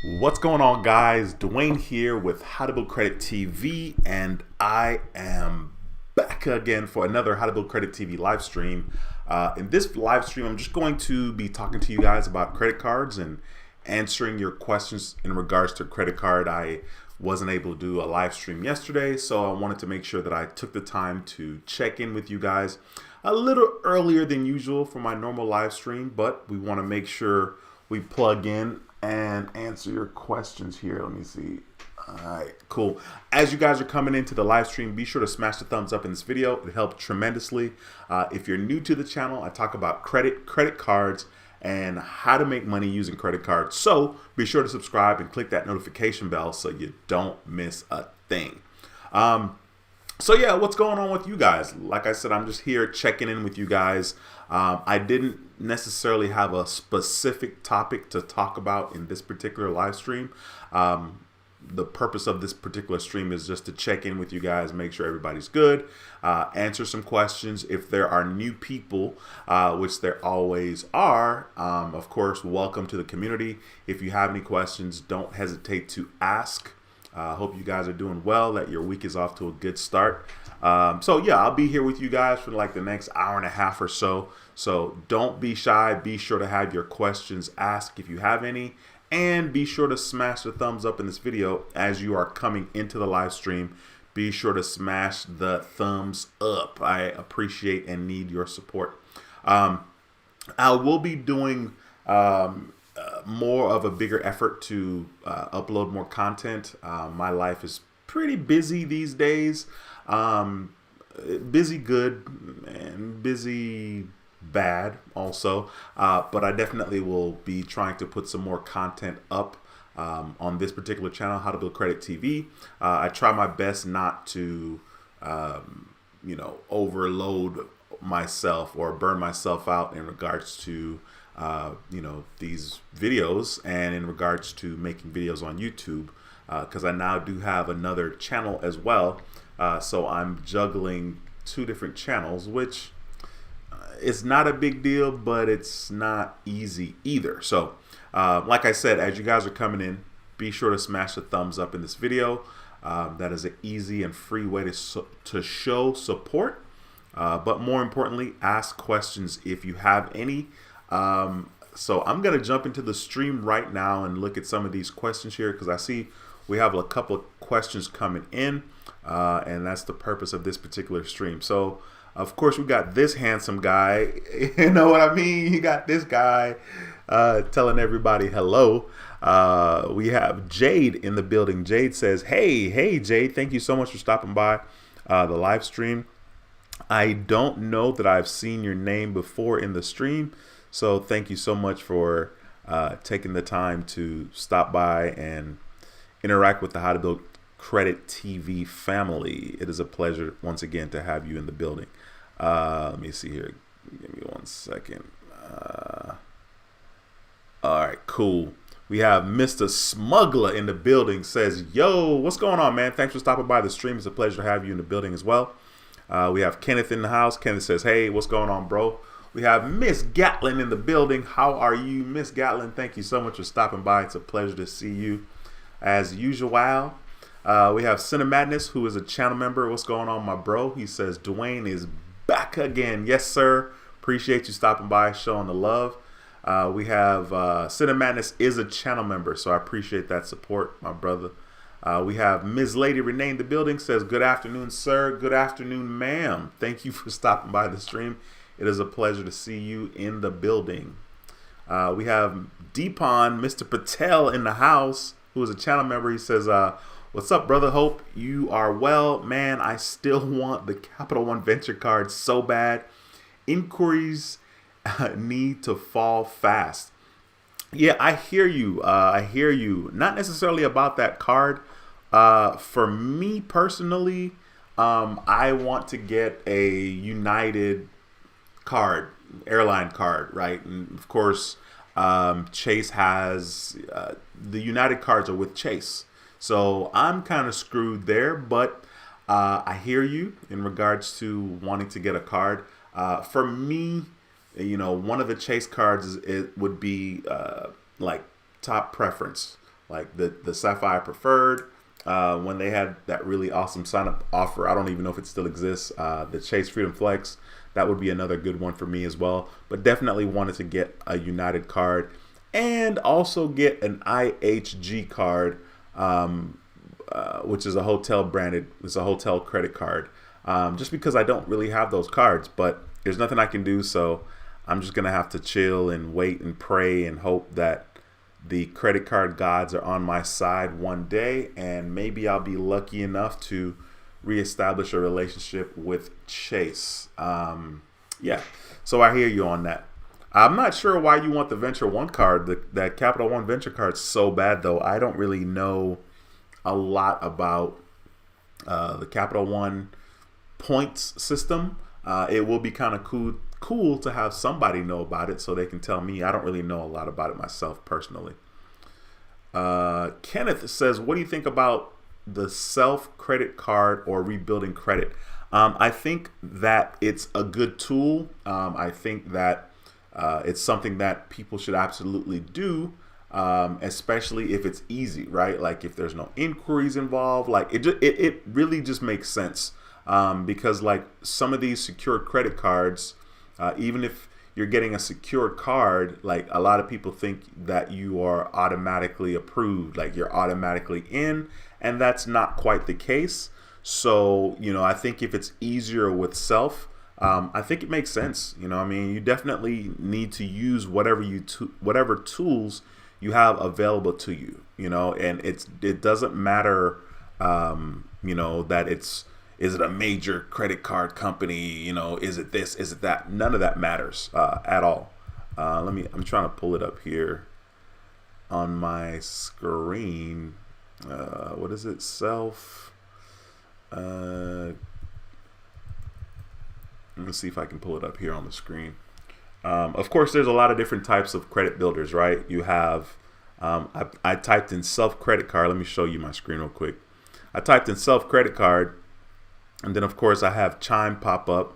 What's going on, guys? Dwayne here with How to Build Credit TV, and I am back again for another How to Build Credit TV live stream. In this live stream, I'm just going to be talking to you guys about credit cards and answering your questions in regards to credit card. I wasn't able to do a live stream yesterday, so I wanted to make sure that I took the time to check in with you guys a little earlier than usual for my normal live stream, but we want to make sure we plug in and answer your questions here. Let me see. All right, cool. As you guys are coming into the live stream, be sure to smash the thumbs up in this video. It helped tremendously. If you're new to the channel, I talk about credit cards, and how to make money using credit cards. So be sure to subscribe and click that notification bell so you don't miss a thing. So yeah, what's going on with you guys? Like I said, I'm just here checking in with you guys. I didn't necessarily have a specific topic to talk about in this particular live stream. The purpose of this particular stream is just to check in with you guys, make sure everybody's good, answer some questions. If there are new people, which there always are, of course, welcome to the community. If you have any questions, don't hesitate to ask. Hope you guys are doing well, that your week is off to a good start. So yeah, I'll be here with you guys for like the next hour and a half or so. So don't be shy. Be sure to have your questions asked if you have any. And be sure to smash the thumbs up in this video as you are coming into the live stream. Be sure to smash the thumbs up. I appreciate and need your support. I will be doing more of a bigger effort to upload more content. My life is pretty busy these days. Busy good and busy bad also, but I definitely will be trying to put some more content up on this particular channel, How to Build Credit TV. I try my best not to overload myself or burn myself out in regards to these videos, and in regards to making videos on YouTube, because I now do have another channel as well. So I'm juggling two different channels, which it's not a big deal, but it's not easy either. So like I said, as you guys are coming in, be sure to smash the thumbs up in this video. That is an easy and free way to show support. But more importantly, ask questions if you have any. So I'm going to jump into the stream right now and look at some of these questions here, because I see we have a couple of questions coming in, and that's the purpose of this particular stream. So of course we got this handsome guy, you know what I mean? You got this guy telling everybody hello. We have Jade in the building. Jade says, hey Jade, thank you so much for stopping by the live stream. I don't know that I've seen your name before in the stream, so thank you so much for taking the time to stop by and interact with the How to Build Credit TV family. It is a pleasure once again to have you in the building. Let me see here. Give me 1 second. All right, cool. We have Mr. Smuggler in the building. Says, yo, what's going on, man? Thanks for stopping by the stream. It's a pleasure to have you in the building as well. We have Kenneth in the house. Kenneth says, hey, what's going on, bro? We have Miss Gatlin in the building. How are you, Miss Gatlin? Thank you so much for stopping by. It's a pleasure to see you as usual. We have Cine Madness, who is a channel member. What's going on, my bro? He says, Dwayne is back again. Yes, sir. Appreciate you stopping by, showing the love. We have Cine Madness is a channel member, so I appreciate that support, my brother. We have Ms. Lady Renee in the building. Says, good afternoon, sir. Good afternoon, ma'am. Thank you for stopping by the stream. It is a pleasure to see you in the building. We have Deepon, Mr. Patel in the house, who is a channel member. He says, what's up, brother? Hope you are well. Man, I still want the Capital One Venture card so bad. Inquiries need to fall fast. Yeah, I hear you. I hear you. Not necessarily about that card. For me personally, I want to get a United card, airline card, right? And of course, Chase has the United cards are with Chase, so I'm kind of screwed there. But I hear you in regards to wanting to get a card. For me, one of the Chase cards it would be like top preference, like the Sapphire Preferred, when they had that really awesome sign up offer. I don't even know if it still exists. The Chase Freedom Flex, that would be another good one for me as well. But definitely wanted to get a United card and also get an IHG card, which is a hotel branded, it's a hotel credit card. Just because I don't really have those cards, but there's nothing I can do. So I'm just going to have to chill and wait and pray and hope that the credit card gods are on my side one day, and maybe I'll be lucky enough to reestablish a relationship with Chase. Yeah, so I hear you on that. I'm not sure why you want the Venture One card. That Capital One Venture card is so bad, though. I don't really know a lot about the Capital One points system. It will be kind of cool to have somebody know about it so they can tell me. I don't really know a lot about it myself personally. Kenneth says, what do you think about the self credit card or rebuilding credit? I think that it's a good tool. I think that it's something that people should absolutely do, especially if it's easy, right? Like if there's no inquiries involved, like it really just makes sense. Because like some of these secured credit cards, even if you're getting a secured card, like a lot of people think that you are automatically approved, like you're automatically in, and that's not quite the case. So, I think if it's easier with self, I think it makes sense. I mean, you definitely need to use whatever tools you have available to you, and it doesn't matter, that is it a major credit card company? Is it this? Is it that? None of that matters at all. I'm trying to pull it up here on my screen. What is it? Self. Let me see if I can pull it up here on the screen. Of course, there's a lot of different types of credit builders, right? You have, I typed in self credit card. Let me show you my screen real quick. I typed in self credit card. And then, of course, I have Chime pop up,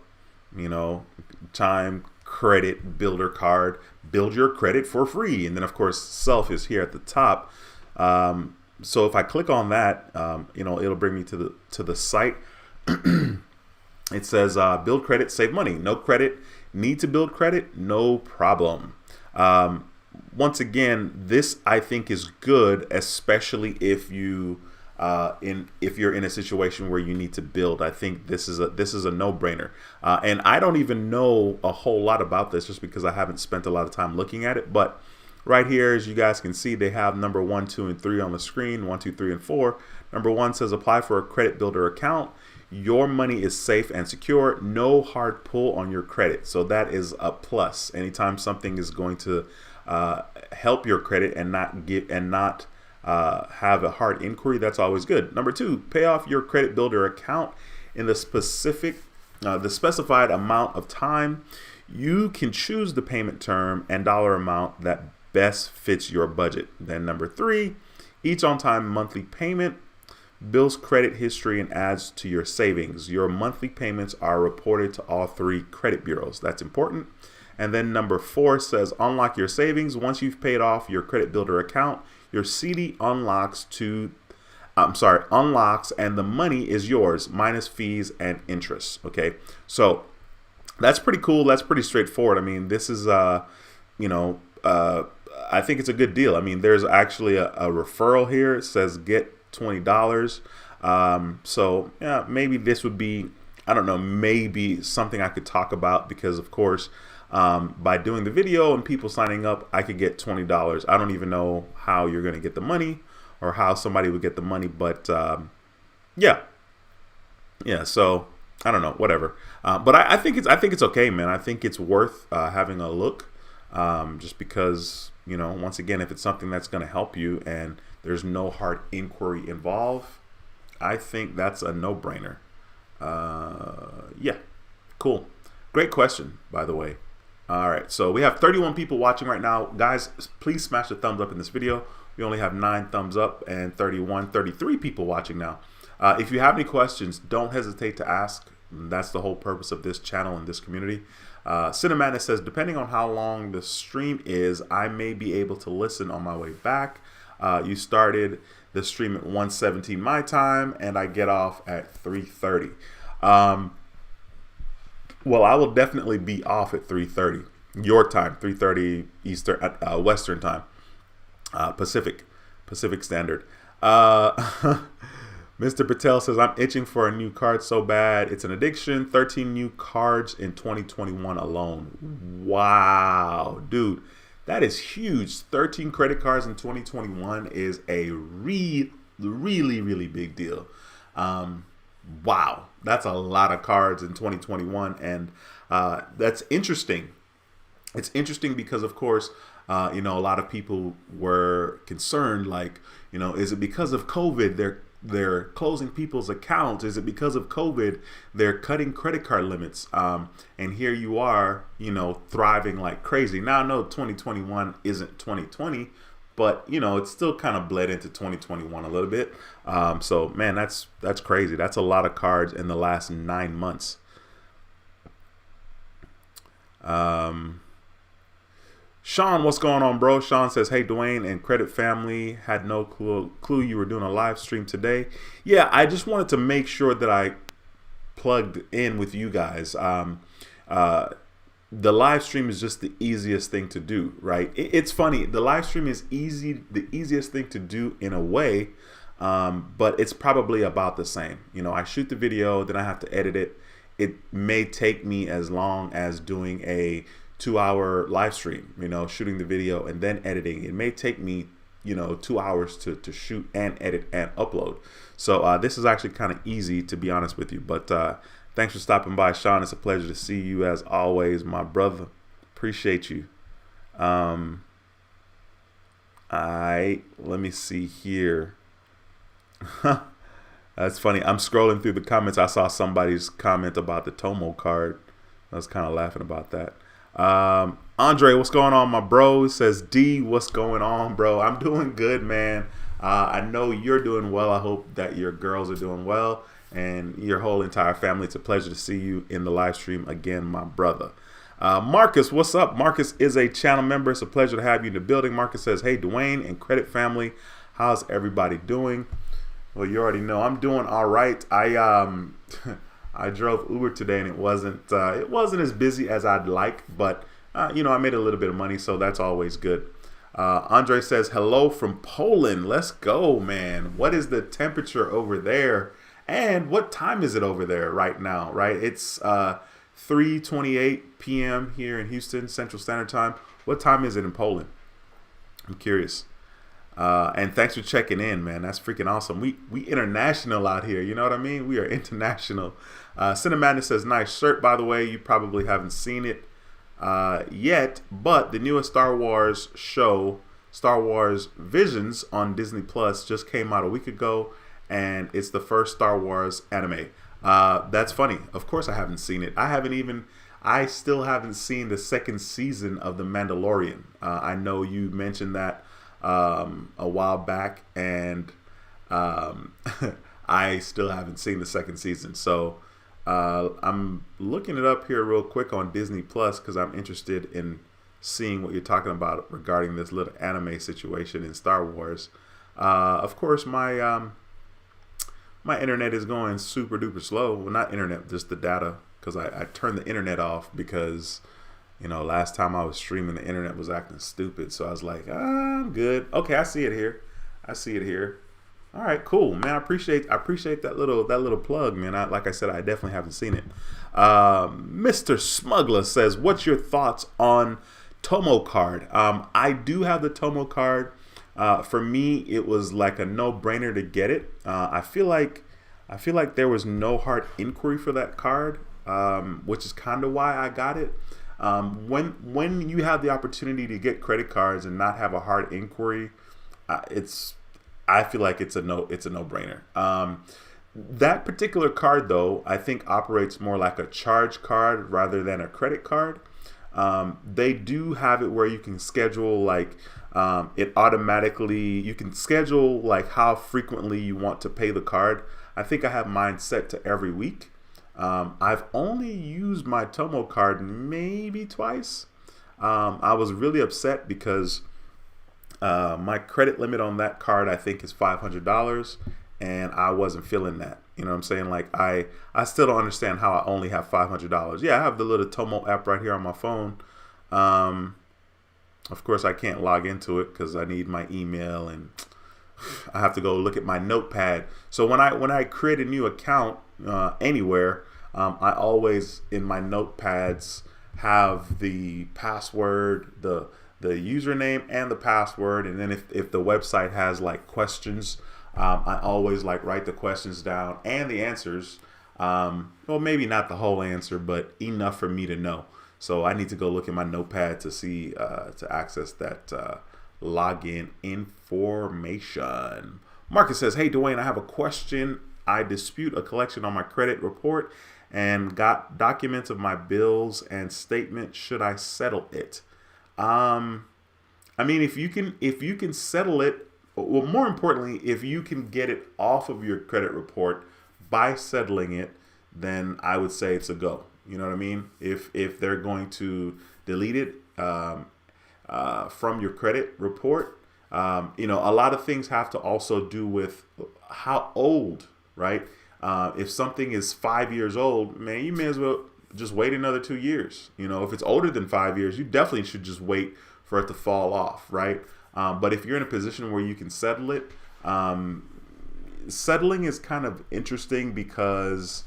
Chime credit builder card, build your credit for free. And then, of course, self is here at the top. So if I click on that, it'll bring me to the site. It says build credit, save money. No credit, need to build credit, no problem. Once again, this I think is good, especially if you if you're in a situation where you need to build. I think this is a no-brainer, and I don't even know a whole lot about this just because I haven't spent a lot of time looking at it. But right here, as you guys can see, they have number 1, 2, and 3 on the screen. 1, 2, 3, and 4. Number 1 says apply for a credit builder account. Your money is safe and secure. No hard pull on your credit. So that is a plus. Anytime something is going to help your credit and not have a hard inquiry, that's always good. Number 2, pay off your credit builder account in the specified amount of time. You can choose the payment term and dollar amount that best fits your budget. Then number 3, each on-time monthly payment builds credit history and adds to your savings. Your monthly payments are reported to all 3 credit bureaus. That's important. And then number 4 says unlock your savings. Once you've paid off your credit builder account, your CD unlocks and the money is yours minus fees and interest. Okay, so that's pretty cool. That's pretty straightforward. I mean, this is I think it's a good deal. I mean, there's actually a referral here. It says get $20. So yeah, maybe this would be, I don't know, maybe something I could talk about because of course, by doing the video and people signing up, I could get $20. I don't even know how you're going to get the money or how somebody would get the money, but yeah. So I don't know, whatever. But I think it's okay, man. I think it's worth having a look, just because, once again, if it's something that's going to help you and there's no hard inquiry involved, I think that's a no-brainer. Yeah, cool. Great question, by the way. All right, so we have 31 people watching right now. Guys, please smash the thumbs up in this video. We only have 9 thumbs up and 33 people watching now. If you have any questions, don't hesitate to ask. That's the whole purpose of this channel and this community. Cinemadness says, depending on how long the stream is, I may be able to listen on my way back. You started the stream at 1:17 my time, and I get off at 3:30. Well, I will definitely be off at 3:30 your time, 3:30 Eastern, Western time, Pacific Standard. Mr. Patel says, I'm itching for a new card so bad. It's an addiction. 13 new cards in 2021 alone. Wow, dude, that is huge. 13 credit cards in 2021 is a really, really big deal. Wow, that's a lot of cards in 2021, and that's interesting. It's interesting because, of course, a lot of people were concerned, like, is it because of COVID they're closing people's accounts? Is it because of COVID they're cutting credit card limits? And here you are, thriving like crazy. Now, I know 2021 isn't 2020, but it's still kind of bled into 2021 a little bit. So man, that's crazy. That's a lot of cards in the last 9 months. Sean, what's going on, bro? Sean says, hey, Dwayne and Credit Family, had no clue you were doing a live stream today. Yeah, I just wanted to make sure that I plugged in with you guys. The live stream is just the easiest thing to do, right? It's funny. The live stream is the easiest thing to do in a way, but it's probably about the same. I shoot the video, then I have to edit it. It may take me as long as doing a 2-hour live stream, shooting the video and then editing. It may take me, 2 hours to shoot and edit and upload. So this is actually kind of easy, to be honest with you. But thanks for stopping by, Sean. It's a pleasure to see you as always, my brother. Appreciate you. Let me see here. That's funny. I'm scrolling through the comments. I saw somebody's comment about the Tomo card. I was kind of laughing about that. Andre, what's going on, my bro? Says D, what's going on, bro? I'm doing good, man. I know you're doing well. I hope that your girls are doing well and your whole entire family. It's a pleasure to see you in the live stream again, my brother. Marcus, what's up? Marcus is a channel member. It's a pleasure to have you in the building. Marcus says, hey, Dwayne and Credit Family, how's everybody doing? Well, you already know I'm doing all right. I drove Uber today, and it wasn't as busy as I'd like, but I made a little bit of money, so that's always good. Andre says, hello from Poland. Let's go, man. What is the temperature over there? And what time is it over there right now, right? It's 3:28 p.m. here in Houston, Central Standard Time. What time is it in Poland? I'm curious. And thanks for checking in, man. That's freaking awesome. We international out here. You know what I mean? We are international. Cinemadness says, nice shirt, by the way. You probably haven't seen it yet, but the newest Star Wars show, Star Wars Visions on Disney Plus, just came out a week ago, and it's the first Star Wars anime. That's funny. Of course I haven't seen it. I still haven't seen the second season of The Mandalorian. I know you mentioned that a while back, and I still haven't seen the second season. So I'm looking it up here real quick on Disney Plus because I'm interested in seeing what you're talking about regarding this little anime situation in Star Wars. Of course, my internet is going super duper slow. Well, not internet, just the data, because I turned the internet off because last time I was streaming, the internet was acting stupid. So I was like, I'm good. Okay, I see it here. All right, cool, man. I appreciate that little plug, man. Like I said, I definitely haven't seen it. Mr. Smuggler says, what's your thoughts on Tomo card? I do have the Tomo card. For me, it was like a no-brainer to get it. I feel like there was no hard inquiry for that card, which is kind of why I got it. When you have the opportunity to get credit cards and not have a hard inquiry, I feel like it's a no-brainer. That particular card, though, I think operates more like a charge card rather than a credit card. They do have it where you can schedule it automatically. You can schedule like how frequently you want to pay the card. I think I have mine set to every week. I've only used my Tomo card maybe twice. I was really upset because My credit limit on that card, I think, is $500, and I wasn't feeling that. You know what I'm saying? Like, I still don't understand how I only have $500. Yeah, I have the little Tomo app right here on my phone. Of course, I can't log into it because I need my email, and I have to go look at my notepad. So when I create a new account anywhere, I always in my notepads have the password, the username and the password, and then if the website has like questions, I always like write the questions down and the answers. Well, maybe not the whole answer, but enough for me to know. So I need to go look at my notepad to see to access that login information. Marcus says, "Hey Dwayne, I have a question. I dispute a collection on my credit report and got documents of my bills and statement. Should I settle it?" I mean, if you can settle it, well, more importantly, if you can get it off of your credit report by settling it, then I would say it's a go. You know what I mean? If they're going to delete it from your credit report, you know, a lot of things have to also do with how old, right? If something is 5 years old, man, you may as well just wait another 2 years. You know, if it's older than 5 years, you definitely should just wait for it to fall off, right? But if you're in a position where you can settle it, settling is kind of interesting because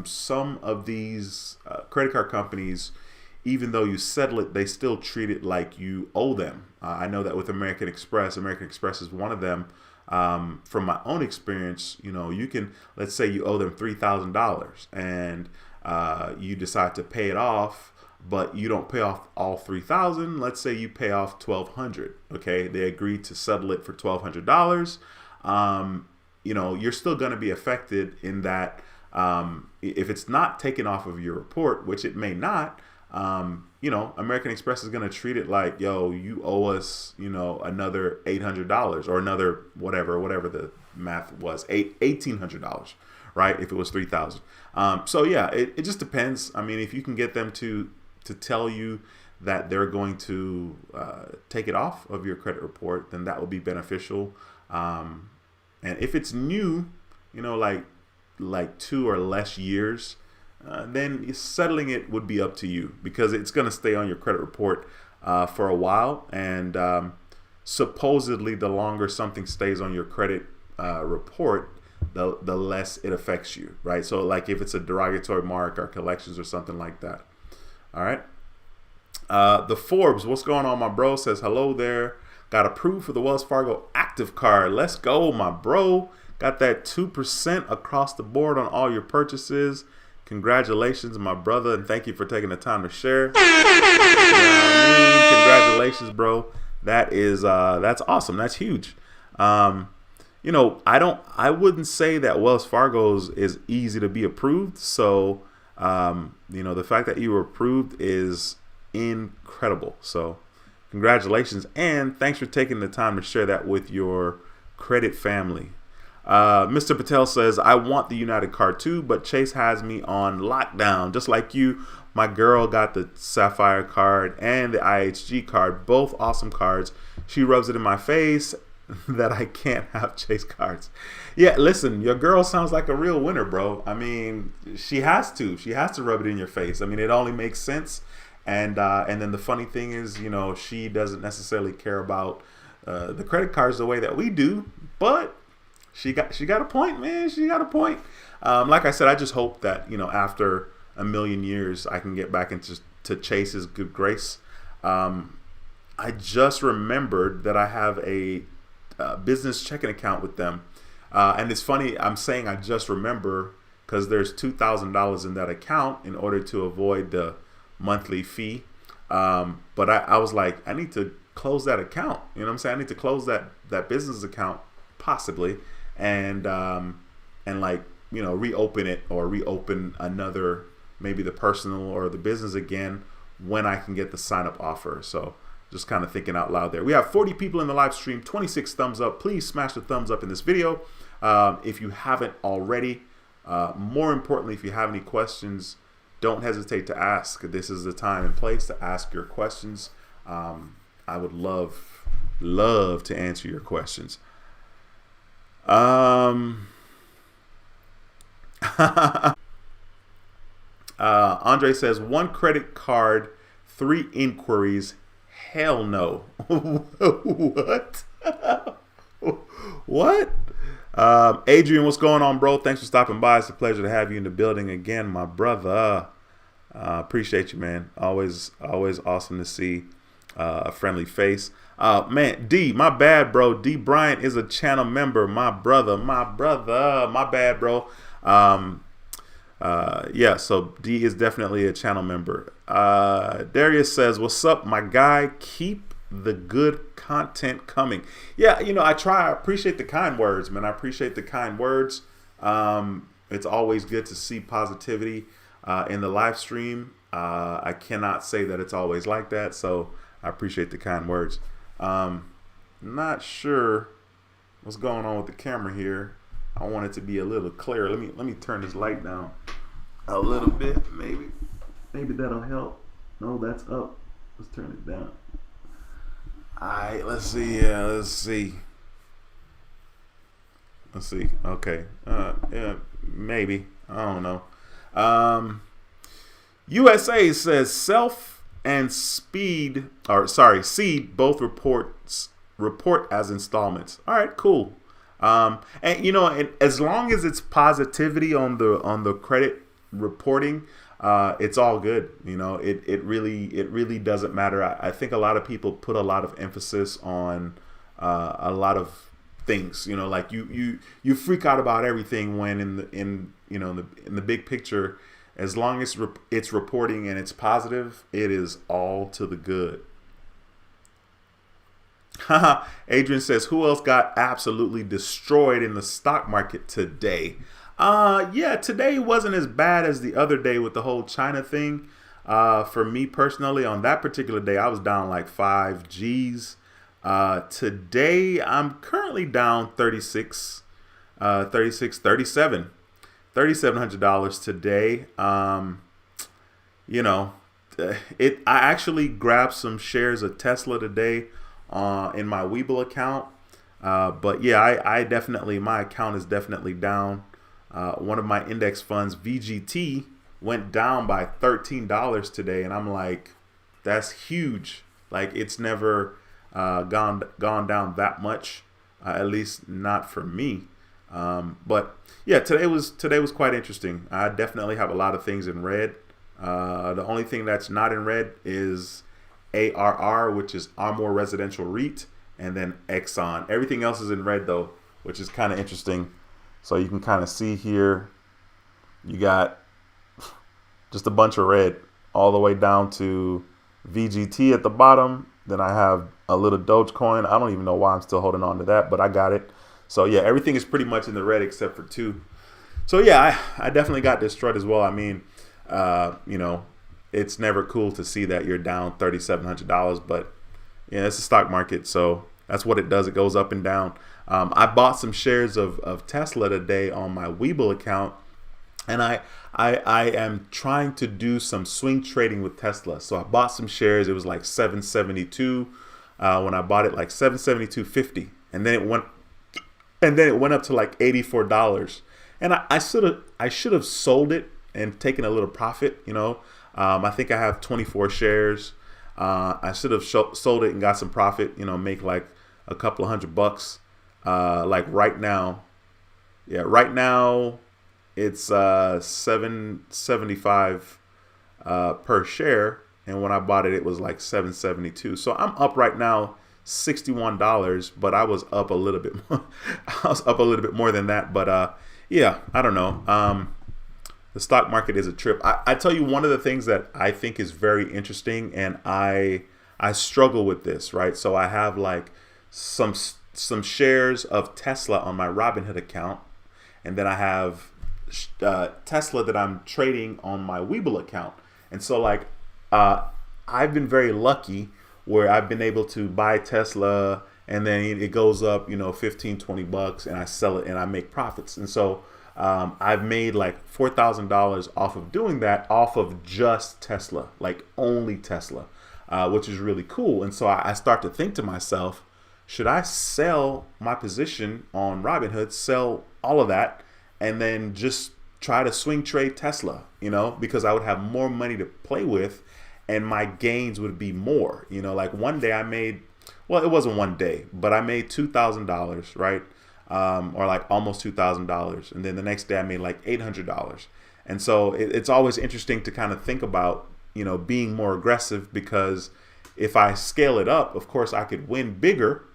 some of these credit card companies, even though you settle it, they still treat it like you owe them. I know that with American Express is one of them. From my own experience, you know, you can, let's say you owe them $3,000 and you decide to pay it off, but you don't pay off all $3,000. Let's say you pay off $1,200. Okay, they agreed to settle it for $1,200. You know, you're still going to be affected in that if it's not taken off of your report, which it may not. You know, American Express is going to treat it like, yo, you owe us, you know, another $800 or another whatever the math was, $1,800, right? If it was $3,000. So yeah, it just depends. I mean, if you can get them to tell you that they're going to take it off of your credit report, then that will be beneficial. And if it's new, you know, like 2 or less years, then settling it would be up to you because it's going to stay on your credit report for a while. And supposedly the longer something stays on your credit report, the less it affects you, right? So like if it's a derogatory mark or collections or something like that. All right. The Forbes, what's going on, my bro? Says, hello there. Got approved for the Wells Fargo Active Card. Let's go, my bro. Got that 2% across the board on all your purchases. Congratulations, my brother, and thank you for taking the time to share. You know what I mean? Congratulations, bro. That is that's awesome. That's huge. You know, I wouldn't say that Wells Fargo's is easy to be approved. So, you know, the fact that you were approved is incredible. So, congratulations, and thanks for taking the time to share that with your credit family. Mr. Patel says, I want the United card too, but Chase has me on lockdown. Just like you, my girl got the Sapphire card and the IHG card, both awesome cards. She rubs it in my face that I can't have Chase cards. Yeah, listen, your girl sounds like a real winner, bro. I mean, she has to rub it in your face. I mean, it only makes sense. And then the funny thing is, you know, she doesn't necessarily care about the credit cards the way that we do, but she got a point, man. She got a point. Like I said, I just hope that, you know, after a million years, I can get back into Chase's good grace. I just remembered that I have a business checking account with them. And it's funny, I'm saying I just remember because there's $2,000 in that account in order to avoid the monthly fee. But I was like, I need to close that account. You know what I'm saying? I need to close that business account possibly. And like, you know, reopen another, maybe the personal or the business again when I can get the sign up offer. So just kind of thinking out loud there. We have 40 people in the live stream, 26 thumbs up. Please smash the thumbs up in this video if you haven't already. More importantly, if you have any questions, don't hesitate to ask. This is the time and place to ask your questions. I would love Love to answer your questions. Andre says 1 credit card, 3 inquiries. Hell no. What? What? Adrian, what's going on, bro? Thanks for stopping by. It's a pleasure to have you in the building again, my brother. Appreciate you, man. Always awesome to see a friendly face. Man, D, my bad, bro. D Bryant is a channel member. My brother. My bad, bro. Yeah, so D is definitely a channel member. Darius says, what's up, my guy? Keep the good content coming. Yeah, I appreciate the kind words, man. I appreciate the kind words. It's always good to see positivity in the live stream. I cannot say that it's always like that, so I appreciate the kind words. Not sure what's going on with the camera here. I want it to be a little clearer. Let me turn this light down a little bit. Maybe that'll help. No, that's up. Let's turn it down. All right, let's see. Let's see. Okay. Yeah, maybe. I don't know. USA says Self and Seed both report as installments. All right, cool. And as long as it's positivity on the credit reporting, it's all good. It really doesn't matter. I think a lot of people put a lot of emphasis on a lot of things. Like you freak out about everything when in the big picture, as long as it's reporting and it's positive, it is all to the good. Adrian says, who else got absolutely destroyed in the stock market today? Yeah, today wasn't as bad as the other day with the whole China thing. For me personally, on that particular day, I was down like 5 G's. Today, I'm currently down $3,700 today. I actually grabbed some shares of Tesla today in my Webull account. But yeah, my account is definitely down. One of my index funds, VGT, went down by $13 today, and I'm like, that's huge. Like, it's never gone down that much, at least not for me. But yeah, today was quite interesting. I definitely have a lot of things in red. The only thing that's not in red is ARR, which is Armor Residential REIT, and then Exxon. Everything else is in red though, which is kind of interesting. So you can kind of see here, you got just a bunch of red all the way down to VGT at the bottom. Then I have a little Dogecoin. I don't even know why I'm still holding on to that, but I got it. So yeah, everything is pretty much in the red except for 2. So yeah, I definitely got destroyed as well. I mean, it's never cool to see that you're down $3,700, but yeah, it's the stock market. So that's what it does. It goes up and down. I bought some shares of Tesla today on my Webull account, and I am trying to do some swing trading with Tesla. So I bought some shares. It was like $772 when I bought it, like $772.50, and then it went up to like $84. And I should have sold it and taken a little profit. I think I have 24 shares. I should have sold it and got some profit. Make like a couple of $100. Like right now, it's $7.75 per share, and when I bought it was like $7.72. So I'm up right now $61, but I was up a little bit more. I was up a little bit more than that, but yeah, I don't know. The stock market is a trip. I tell you, one of the things that I think is very interesting, and I struggle with this, right? So I have like some shares of Tesla on my Robinhood account, and then I have Tesla that I'm trading on my Webull account. And so like I've been very lucky where I've been able to buy Tesla, and then it goes up, $15-20, and I sell it and I make profits. And so I've made like $4,000 off of doing that, off of just Tesla, like only Tesla, which is really cool. And so I start to think to myself, should I sell my position on Robinhood, sell all of that, and then just try to swing trade Tesla, because I would have more money to play with and my gains would be more. Like one day I made, well, it wasn't one day, but I made $2,000, right? Or like almost $2,000. And then the next day I made like $800. And so it's always interesting to kind of think about, being more aggressive, because if I scale it up, of course I could win bigger,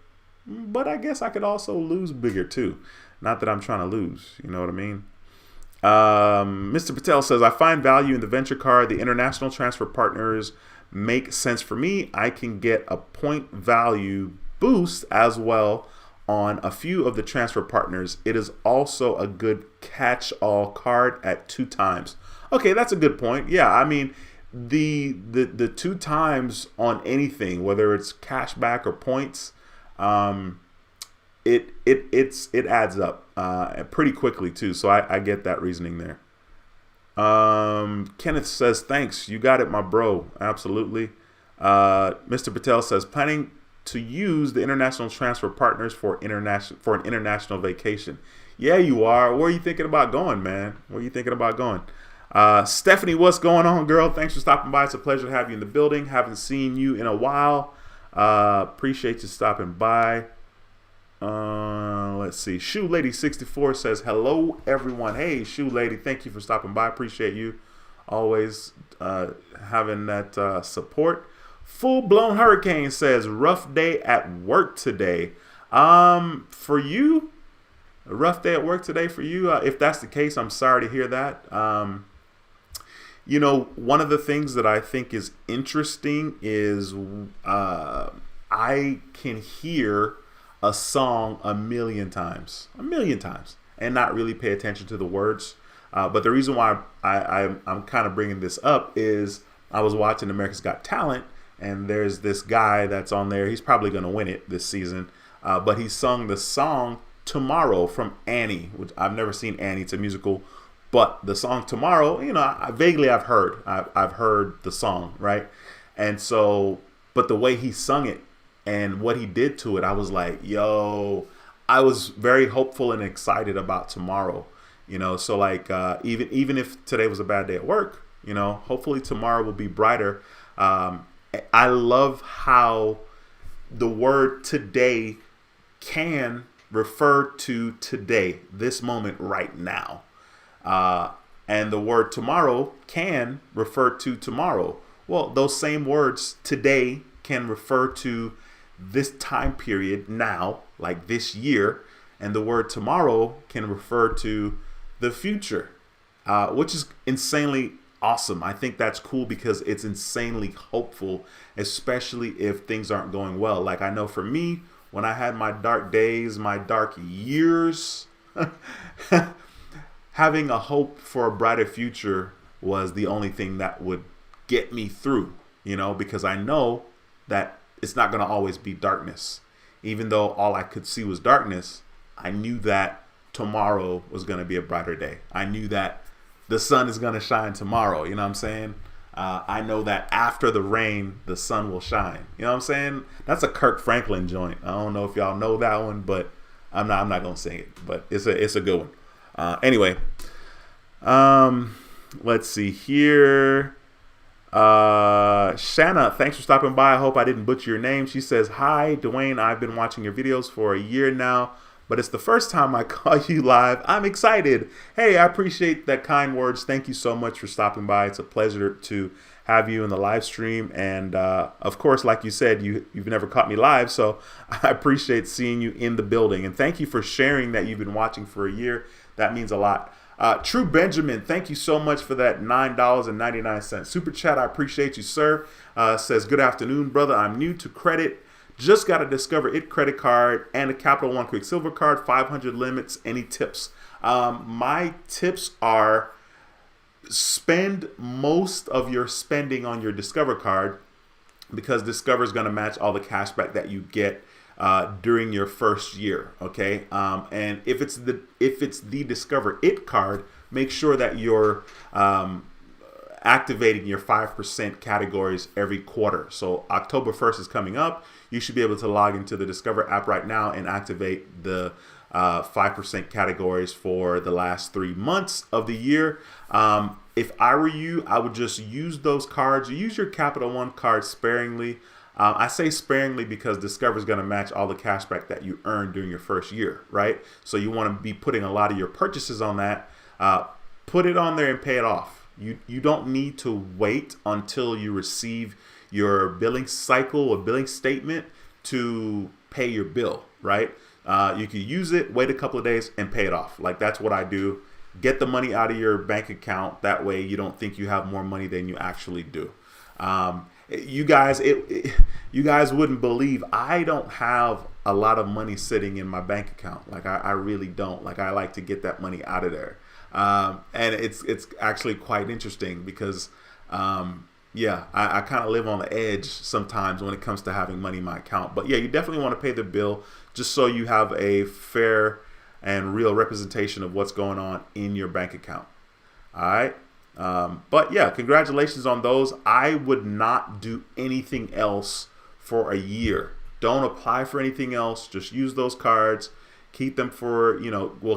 but I guess I could also lose bigger too. Not that I'm trying to lose, you know what I mean? Mr. Patel says, I find value in the venture card. The international transfer partners make sense for me. I can get a point value boost as well on a few of the transfer partners. It is also a good catch-all card at 2 times. Okay, that's a good point. Yeah, I mean, the 2 times on anything, whether it's cash back or points, it adds up pretty quickly too. So I get that reasoning there. Kenneth says, thanks. You got it, my bro. Absolutely. Mr. Patel says, planning to use the international transfer partners for an international vacation. Yeah, you are. Where are you thinking about going, man? Where are you thinking about going? Stephanie, what's going on, girl? Thanks for stopping by. It's a pleasure to have you in the building. Haven't seen you in a while. Appreciate you stopping by. Let's see. Shoe Lady 64 says, hello, everyone. Hey, Shoe Lady, thank you for stopping by. Appreciate you always having that support. Full Blown Hurricane says, rough day at work today. For you, a rough day at work today for you. If that's the case, I'm sorry to hear that. One of the things that I think is interesting is I can hear a song a million times, and not really pay attention to the words. But the reason why I'm kind of bringing this up is I was watching America's Got Talent, and there's this guy that's on there. He's probably going to win it this season. But he sung the song Tomorrow from Annie, which I've never seen Annie. It's a musical. But the song Tomorrow, I've heard the song, right? And so, but the way he sung it and what he did to it, I was like, yo, I was very hopeful and excited about tomorrow, so like, even if today was a bad day at work, hopefully tomorrow will be brighter. I love how the word today can refer to today, this moment right now. And the word tomorrow can refer to tomorrow. Well, those same words today can refer to this time period now, like this year. And the word tomorrow can refer to the future, which is insanely awesome. I think that's cool because it's insanely hopeful, especially if things aren't going well. Like I know for me, when I had my dark days, my dark years, having a hope for a brighter future was the only thing that would get me through, because I know that it's not going to always be darkness. Even though all I could see was darkness, I knew that tomorrow was going to be a brighter day. I knew that the sun is going to shine tomorrow. You know what I'm saying? I know that after the rain, the sun will shine. You know what I'm saying? That's a Kirk Franklin joint. I don't know if y'all know that one, but I'm not going to sing it, but it's a good one. Anyway, let's see here. Shanna, thanks for stopping by. I hope I didn't butcher your name. She says, hi, Dwayne. I've been watching your videos for a year now, but it's the first time I call you live. I'm excited. Hey, I appreciate that kind words. Thank you so much for stopping by. It's a pleasure to have you in the live stream. And of course, like you said, you've never caught me live, so I appreciate seeing you in the building. And thank you for sharing that you've been watching for a year. That means a lot. True Benjamin, thank you so much for that $9.99 super chat. I appreciate you, sir. Says, good afternoon, brother. I'm new to credit. Just got a Discover It credit card and a Capital One Quicksilver card, 500 limits. Any tips? My tips are spend most of your spending on your Discover card, because Discover is going to match all the cash back that you get during your first year. Okay. And if it's the Discover It card, make sure that your activating your 5% categories every quarter. So October 1st is coming up. You should be able to log into the Discover app right now and activate the 5% categories for the last 3 months of the year. If I were you, I would just use those cards. Use your Capital One card sparingly. I say sparingly because Discover is going to match all the cash back that you earned during your first year, right? So you want to be putting a lot of your purchases on that. Put it on there and pay it off. You don't need to wait until you receive your billing cycle or billing statement to pay your bill, right? You can use it, wait a couple of days, and pay it off. Like, that's what I do. Get the money out of your bank account. That way you don't think you have more money than you actually do. You guys wouldn't believe I don't have a lot of money sitting in my bank account. Like, I really don't. Like, I like to get that money out of there. And it's actually quite interesting because, I kind of live on the edge sometimes when it comes to having money in my account. But yeah, you definitely want to pay the bill just so you have a fair and real representation of what's going on in your bank account. All right. But yeah, congratulations on those. I would not do anything else for a year. Don't apply for anything else. Just use those cards. Keep them for,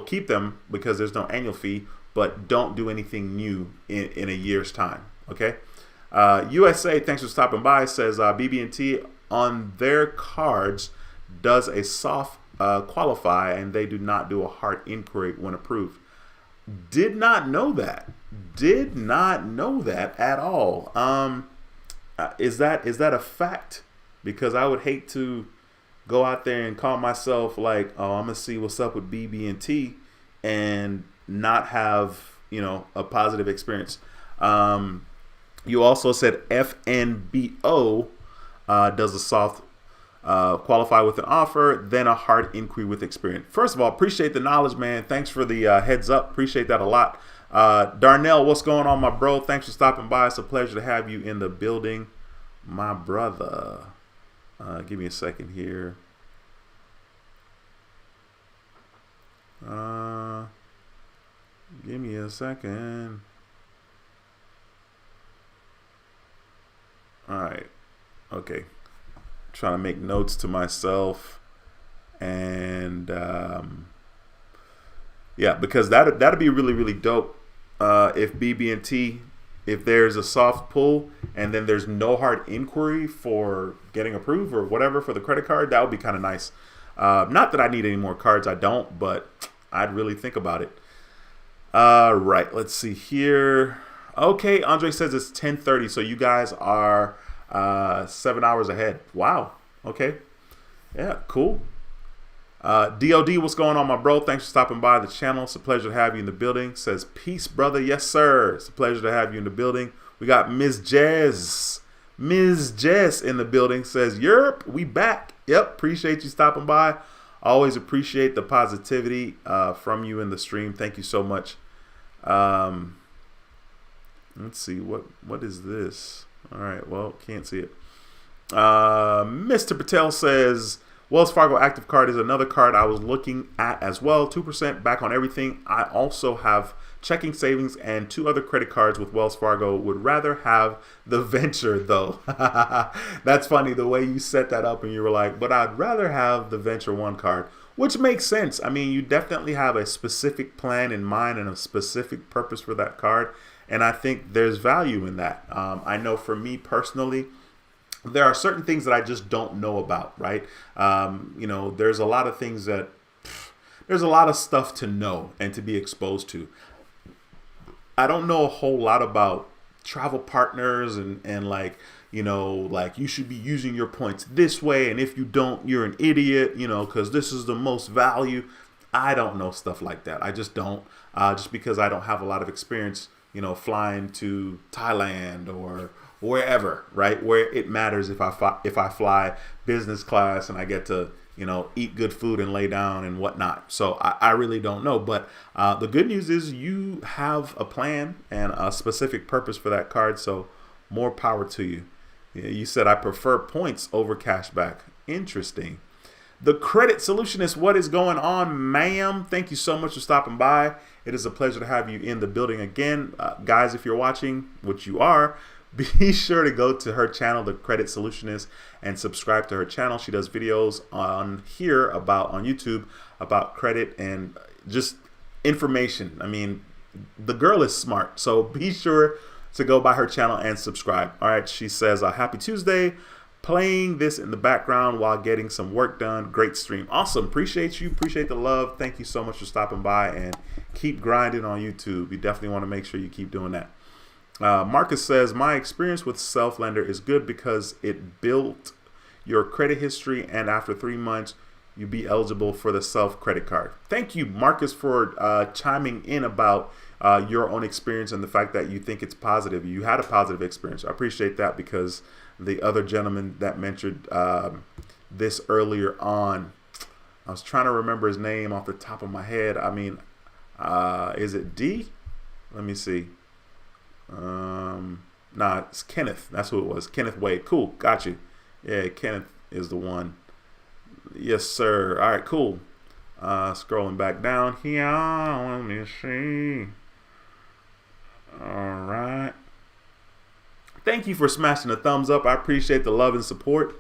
keep them because there's no annual fee, but don't do anything new in a year's time. Okay. USA, thanks for stopping by, says BB&T on their cards does a soft qualify and they do not do a hard inquiry when approved. Did not know that. Did not know that at all. Is that a fact? Because I would hate to go out there and call myself like, oh, I'm gonna see what's up with BB&T and not have a positive experience. You also said FNBO does a soft qualify with an offer, then a hard inquiry with experience. First of all, appreciate the knowledge, man. Thanks for the heads up. Appreciate that a lot. Darnell, what's going on, my bro? Thanks for stopping by. It's a pleasure to have you in the building, my brother. Give me a second here. Give me a second. All right. Okay. Trying to make notes to myself, and because that'd be really, really dope. If BB&T, if there's a soft pull and then there's no hard inquiry for getting approved or whatever for the credit card, that would be kind of nice. Not that I need any more cards, I don't, but I'd really think about it. Right, let's see here. Okay, Andre says it's 10:30, so you guys are 7 hours ahead. Wow. Okay. Yeah, cool. DOD, what's going on, my bro? Thanks for stopping by the channel. It's a pleasure to have you in the building. Says, peace, brother. Yes, sir. It's a pleasure to have you in the building. We got Ms. Jess. Ms. Jess in the building. Says, yerp, we back. Yep, appreciate you stopping by. Always appreciate the positivity from you in the stream. Thank you so much. Let's see, what is this? All right, well, can't see it. Mr. Patel says, Wells Fargo Active Card is another card I was looking at as well. 2% back on everything. I also have checking, savings, and 2 other credit cards with Wells Fargo. Would rather have the Venture, though. That's funny, the way you set that up, and you were like, but I'd rather have the Venture One card, which makes sense. I mean, you definitely have a specific plan in mind and a specific purpose for that card, and I think there's value in that. I know for me personally, there are certain things that I just don't know about, right? There's a lot of things there's a lot of stuff to know and to be exposed to. I don't know a whole lot about travel partners and like you should be using your points this way, and if you don't, you're an idiot, because this is the most value. I don't know stuff like that. I just don't, just because I don't have a lot of experience, flying to Thailand or wherever, right? Where it matters if I fly business class and I get to, eat good food and lay down and whatnot. So I really don't know. But the good news is you have a plan and a specific purpose for that card. So more power to you. You said I prefer points over cash back. Interesting. The Credit Solutionist, what is going on, ma'am? Thank you so much for stopping by. It is a pleasure to have you in the building again. Guys, if you're watching, which you are, be sure to go to her channel, The Credit Solutionist, and subscribe to her channel. She does videos on here on YouTube about credit and just information. I mean, the girl is smart, so be sure to go by her channel and subscribe. All right, she says, happy Tuesday. Playing this in the background while getting some work done. Great stream. Awesome. Appreciate you. Appreciate the love. Thank you so much for stopping by, and keep grinding on YouTube. You definitely want to make sure you keep doing that. Marcus says, my experience with Self-Lender is good because it built your credit history, and after 3 months, you be eligible for the Self credit card. Thank you, Marcus, for chiming in about your own experience and the fact that you think it's positive. You had a positive experience. I appreciate that, because the other gentleman that mentioned this earlier on, I was trying to remember his name off the top of my head. I mean, is it D? Let me see. Nah, it's Kenneth. That's who it was. Kenneth Wade. Cool. Got you. Yeah, Kenneth is the one. Yes, sir. All right, cool. Scrolling back down here. Let me see. All right. Thank you for smashing the thumbs up. I appreciate the love and support.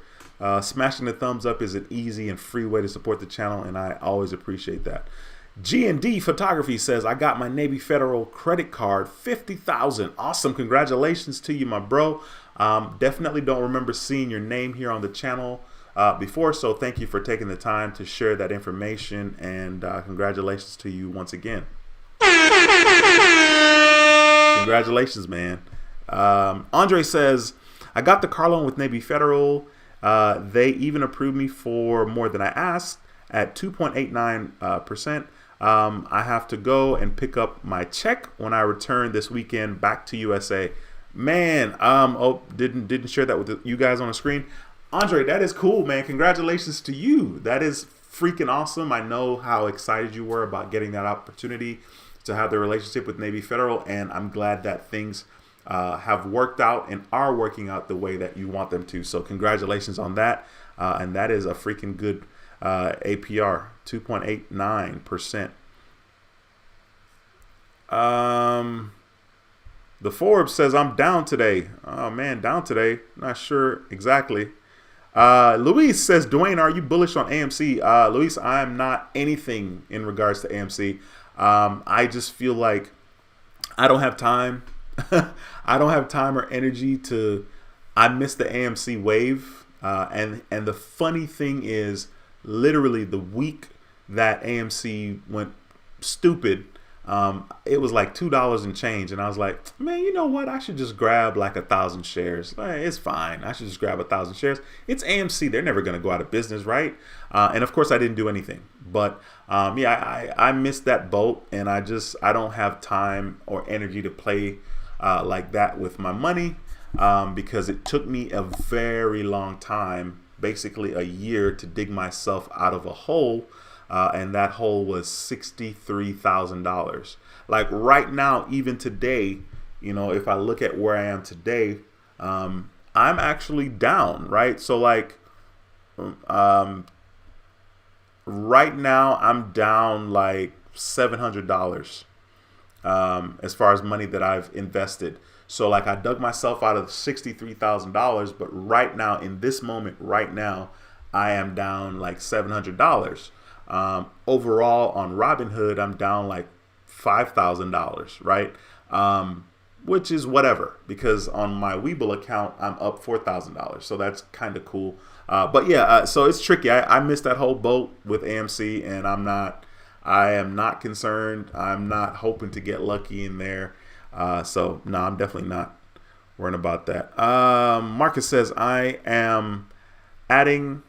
Smashing the thumbs up is an easy and free way to support the channel, and I always appreciate that. G&D Photography says, I got my Navy Federal credit card, $50,000. Awesome. Congratulations to you, my bro. Definitely don't remember seeing your name here on the channel before, so thank you for taking the time to share that information, and congratulations to you once again. Congratulations, man. Andre says, I got the car loan with Navy Federal. They even approved me for more than I asked at 2.89%. I have to go and pick up my check when I return this weekend back to USA. Man, didn't share that with you guys on the screen. Andre, that is cool, man. Congratulations to you. That is freaking awesome. I know how excited you were about getting that opportunity to have the relationship with Navy Federal, and I'm glad that things have worked out and are working out the way that you want them to. So congratulations on that. And that is a freaking good APR, 2.89%. The Forbes says, I'm down today. Oh man, down today. Not sure exactly. Luis says, Dwayne, are you bullish on AMC? Luis, I am not anything in regards to AMC. I just feel like I don't have time. I don't have time or energy I missed the AMC wave. And the funny thing is, literally the week that AMC went stupid, it was like $2 and change, and I was like, man, you know what, I should just grab like 1,000 shares. It's fine, I should just grab 1,000 shares. It's AMC, they're never going to go out of business, right? And of course I didn't do anything, but yeah, I missed that boat, and I don't have time or energy to play like that with my money, because it took me a very long time, basically a year, to dig myself out of a hole. And that hole was $63,000. Like right now, even today, you know, if I look at where I am today, I'm actually down, right? So like, right now I'm down like $700 as far as money that I've invested. So like I dug myself out of $63,000, but right now, in this moment, right now, I am down like $700. Overall on Robinhood, I'm down like $5,000, right? Which is whatever, because on my Webull account, I'm up $4,000. So that's kind of cool. But yeah, so it's tricky. I missed that whole boat with AMC, and I am not concerned. I'm not hoping to get lucky in there. So no, I'm definitely not worrying about that. Marcus says, I am adding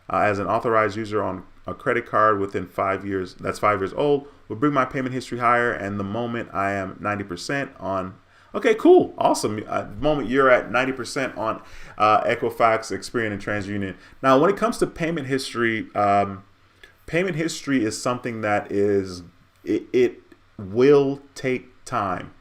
as an authorized user on a credit card within 5 years. That's 5 years old. Will bring my payment history higher. And the moment I am 90% on, okay, cool, awesome. The moment you're at 90% on Equifax, Experian, and TransUnion. Now, when it comes to payment history is something that it will take time.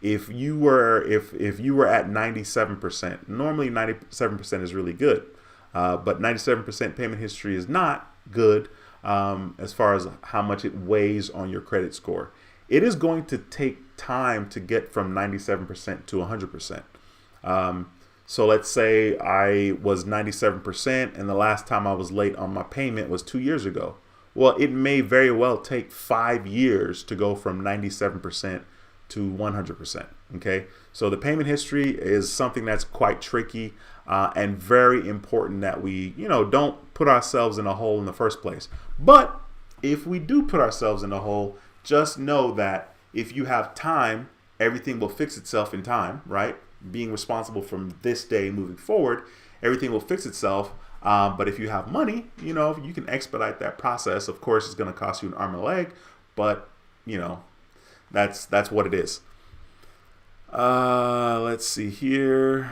If you were at 97%, normally 97% is really good, but 97% payment history is not good as far as how much it weighs on your credit score. It is going to take time to get from 97% to 100%. So let's say I was 97% and the last time I was late on my payment was 2 years ago. Well, it may very well take 5 years to go from 97% to 100%. Okay, so the payment history is something that's quite tricky and very important that we, don't put ourselves in a hole in the first place. But if we do put ourselves in a hole, just know that if you have time, everything will fix itself in time, right? Being responsible from this day moving forward, everything will fix itself. But if you have money, you can expedite that process. Of course, it's going to cost you an arm and a leg, but that's what it is. Let's see here.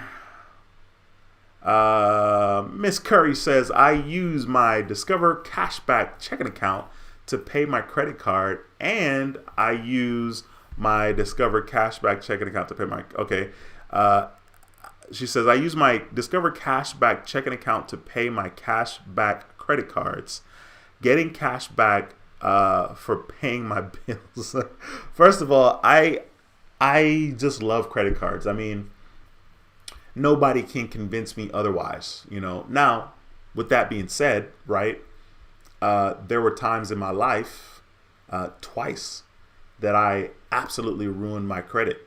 Miss Curry says, I use my Discover Cashback checking account to pay my credit card, and I use my Discover Cashback checking account to pay my, okay. She says, I use my Discover Cashback checking account to pay my cashback credit cards, getting cash back for paying my bills. First of all, I just love credit cards. I mean, nobody can convince me otherwise, Now, with that being said, right, there were times in my life, twice, that I absolutely ruined my credit,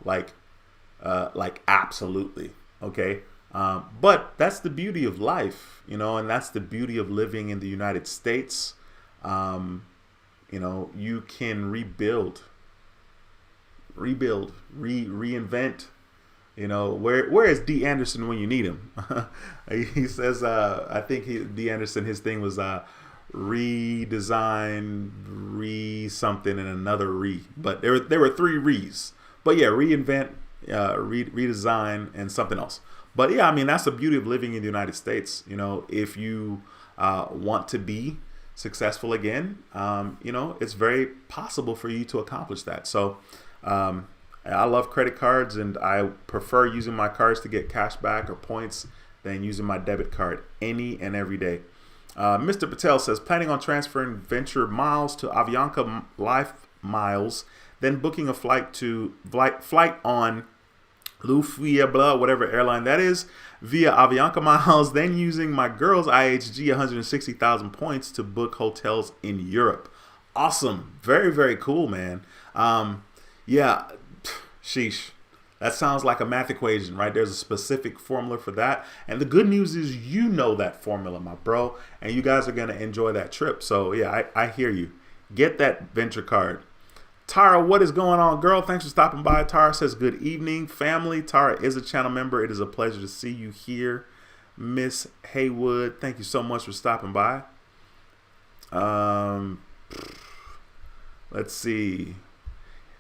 like absolutely. Okay. But that's the beauty of life, and that's the beauty of living in the United States. You can rebuild, reinvent. Where is D. Anderson when you need him? He says, I think D. Anderson, his thing was redesign, something, and another But there were 3 re's. But yeah, reinvent, redesign, and something else. But yeah, I mean, that's the beauty of living in the United States. If you want to be successful again, it's very possible for you to accomplish that. So I love credit cards, and I prefer using my cards to get cash back or points than using my debit card any and every day. Mr. Patel says, planning on transferring Venture miles to Avianca Life Miles, then booking a flight on Lufthansa, whatever airline that is, via Avianca Miles, then using my girl's IHG 160,000 points to book hotels in Europe. Awesome. Very, very cool, man. Yeah, sheesh. That sounds like a math equation, right? There's a specific formula for that. And the good news is that formula, my bro, and you guys are going to enjoy that trip. So yeah, I hear you. Get that Venture card. Tara, what is going on, girl? Thanks for stopping by. Tara says, good evening, family. Tara is a channel member. It is a pleasure to see you here. Miss Haywood, thank you so much for stopping by. Let's see.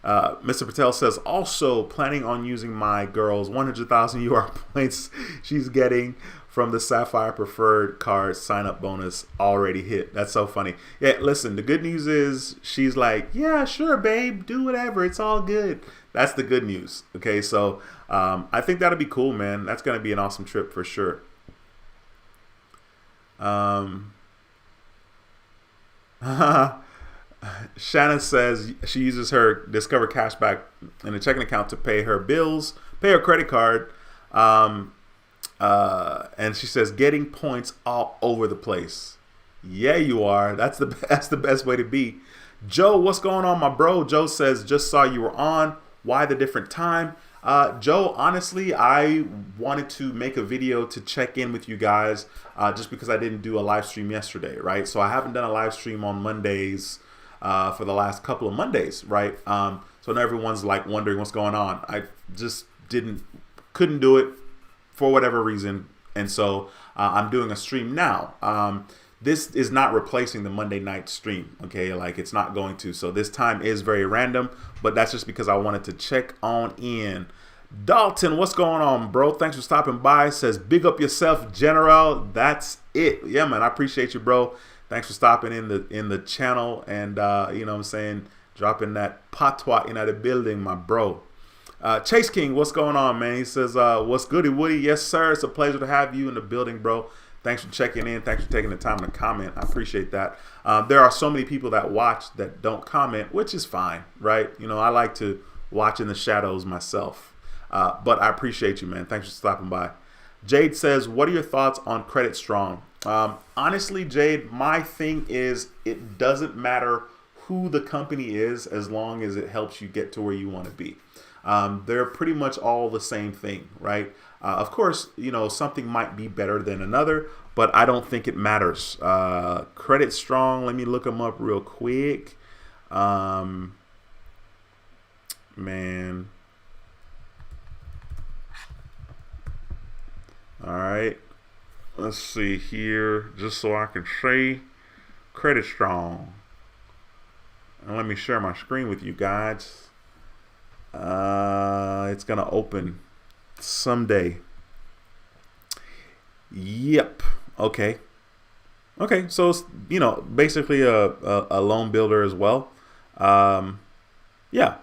Mr. Patel says, also planning on using my girl's 100,000 UR points she's getting from the Sapphire Preferred card sign-up bonus already hit. That's so funny. Yeah, listen, the good news is she's like, yeah, sure, babe, do whatever. It's all good. That's the good news. Okay, so I think that'll be cool, man. That's going to be an awesome trip for sure. Shannon says she uses her Discover Cashback in a checking account to pay her bills, pay her credit card, and she says getting points all over the place. Yeah, you are. That's the best way to be. Joe, what's going on, my bro? Joe says, just saw you were on. Why the different time? Joe, honestly, I wanted to make a video to check in with you guys just because I didn't do a live stream yesterday, right? So I haven't done a live stream on Mondays for the last couple of Mondays, right? So now everyone's like wondering what's going on. I just couldn't do it for whatever reason. And so I'm doing a stream now. This is not replacing the Monday night stream, okay? Like, it's not going to. So this time is very random, but that's just because I wanted to check on in. Dalton, what's going on, bro? Thanks for stopping by. Says, big up yourself, General. That's it. Yeah, man, I appreciate you, bro. Thanks for stopping in the channel and, you know what I'm saying, dropping that patois in the building, my bro. Chase King, what's going on, man? He says, what's goody Woody? Yes, sir. It's a pleasure to have you in the building, bro. Thanks for checking in. Thanks for taking the time to comment. I appreciate that. There are so many people that watch that don't comment, which is fine, right? You know, I like to watch in the shadows myself. But I appreciate you, man. Thanks for stopping by. Jade says, what are your thoughts on Credit Strong? Honestly, Jade, my thing is it doesn't matter who the company is as long as it helps you get to where you want to be. They're pretty much all the same thing, right? Of course, you know, something might be better than another, but I don't think it matters. Credit Strong, let me look them up real quick. Man. All right. Let's see here, just so I can say Credit Strong. And let me share my screen with you guys. It's going to open someday. Yep. Okay. Okay. So it's, you know, basically a loan builder as well. Yeah.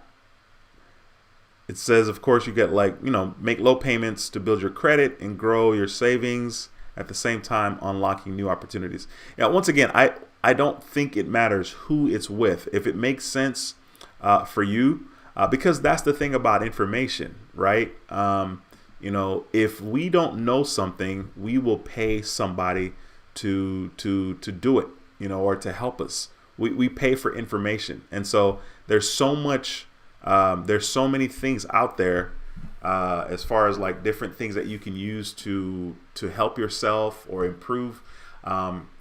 It says, of course, you get like, you know, make low payments to build your credit and grow your savings at the same time unlocking new opportunities. Now, once again, I don't think it matters who it's with. If it makes sense for you, because that's the thing about information, right? You know, if we don't know something, we will pay somebody to do it, you know, or to help us. We pay for information. And so there's so much, there's so many things out there as far as like different things that you can use to help yourself or improve.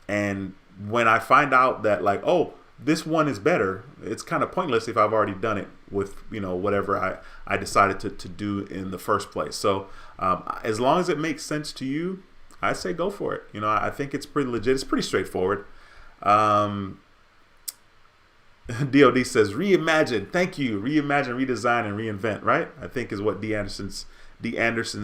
And when I find out that like, oh, this one is better, it's kind of pointless if I've already done it with, you know, whatever I decided to do in the first place. So as long as it makes sense to you, I say go for it. You know, I think it's pretty legit. It's pretty straightforward. DOD says reimagine. Thank you. Reimagine, redesign, and reinvent. Right? I think is what D. Anderson's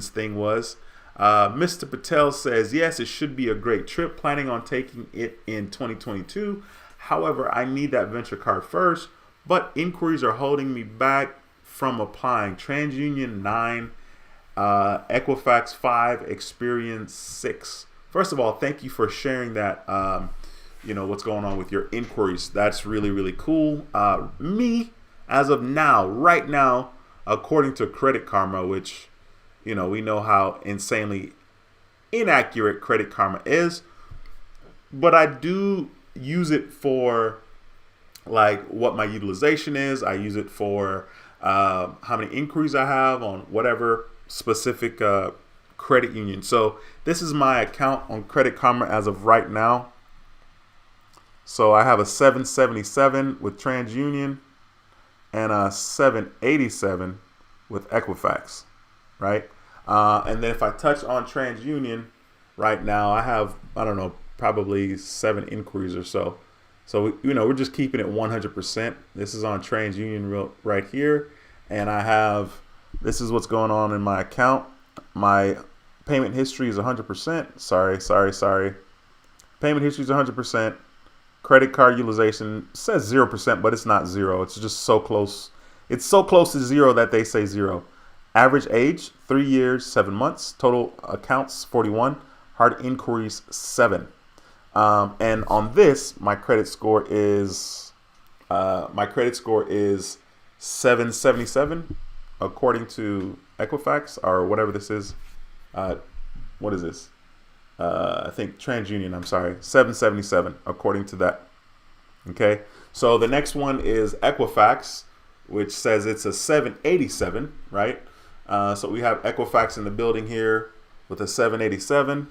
thing was. Mr. Patel says yes, it should be a great trip. Planning on taking it in 2022. However, I need that venture card first, but inquiries are holding me back from applying. TransUnion 9, Equifax 5, Experian 6. First of all, thank you for sharing that. You know, what's going on with your inquiries. That's really, really cool. Me, as of now, right now, according to Credit Karma, which, you know, we know how insanely inaccurate Credit Karma is, but I do use it for like what my utilization is. I use it for how many inquiries I have on whatever specific credit union. So this is my account on Credit Karma as of right now. So I have a 777 with TransUnion and a 787 with Equifax, right? And then if I touch on TransUnion right now, I have, I don't know, probably 7 inquiries or so. So, you know, we're just keeping it 100%. This is on TransUnion right here. And I have, this is what's going on in my account. My payment history is 100%. Sorry. Payment history is 100%. Credit card utilization says 0%, but it's not 0. It's just so close. It's so close to 0 that they say 0. Average age, 3 years, 7 months. Total accounts, 41. Hard inquiries, 7. And on this, my credit score is 777, according to Equifax or whatever this is. What is this? I think TransUnion, I'm sorry, 777 according to that. Okay, so the next one is Equifax, which says it's a 787, right? So we have Equifax in the building here with a 787.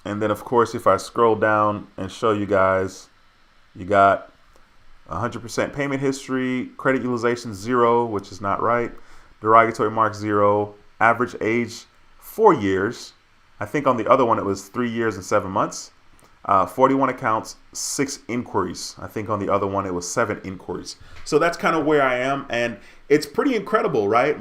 And then, of course, if I scroll down and show you guys, you got 100% payment history, credit utilization 0, which is not right, derogatory mark 0, average age 4 years. I think on the other one it was 3 years and 7 months. 41 accounts, 6 inquiries. I think on the other one it was 7 inquiries. So that's kind of where I am, and it's pretty incredible, right?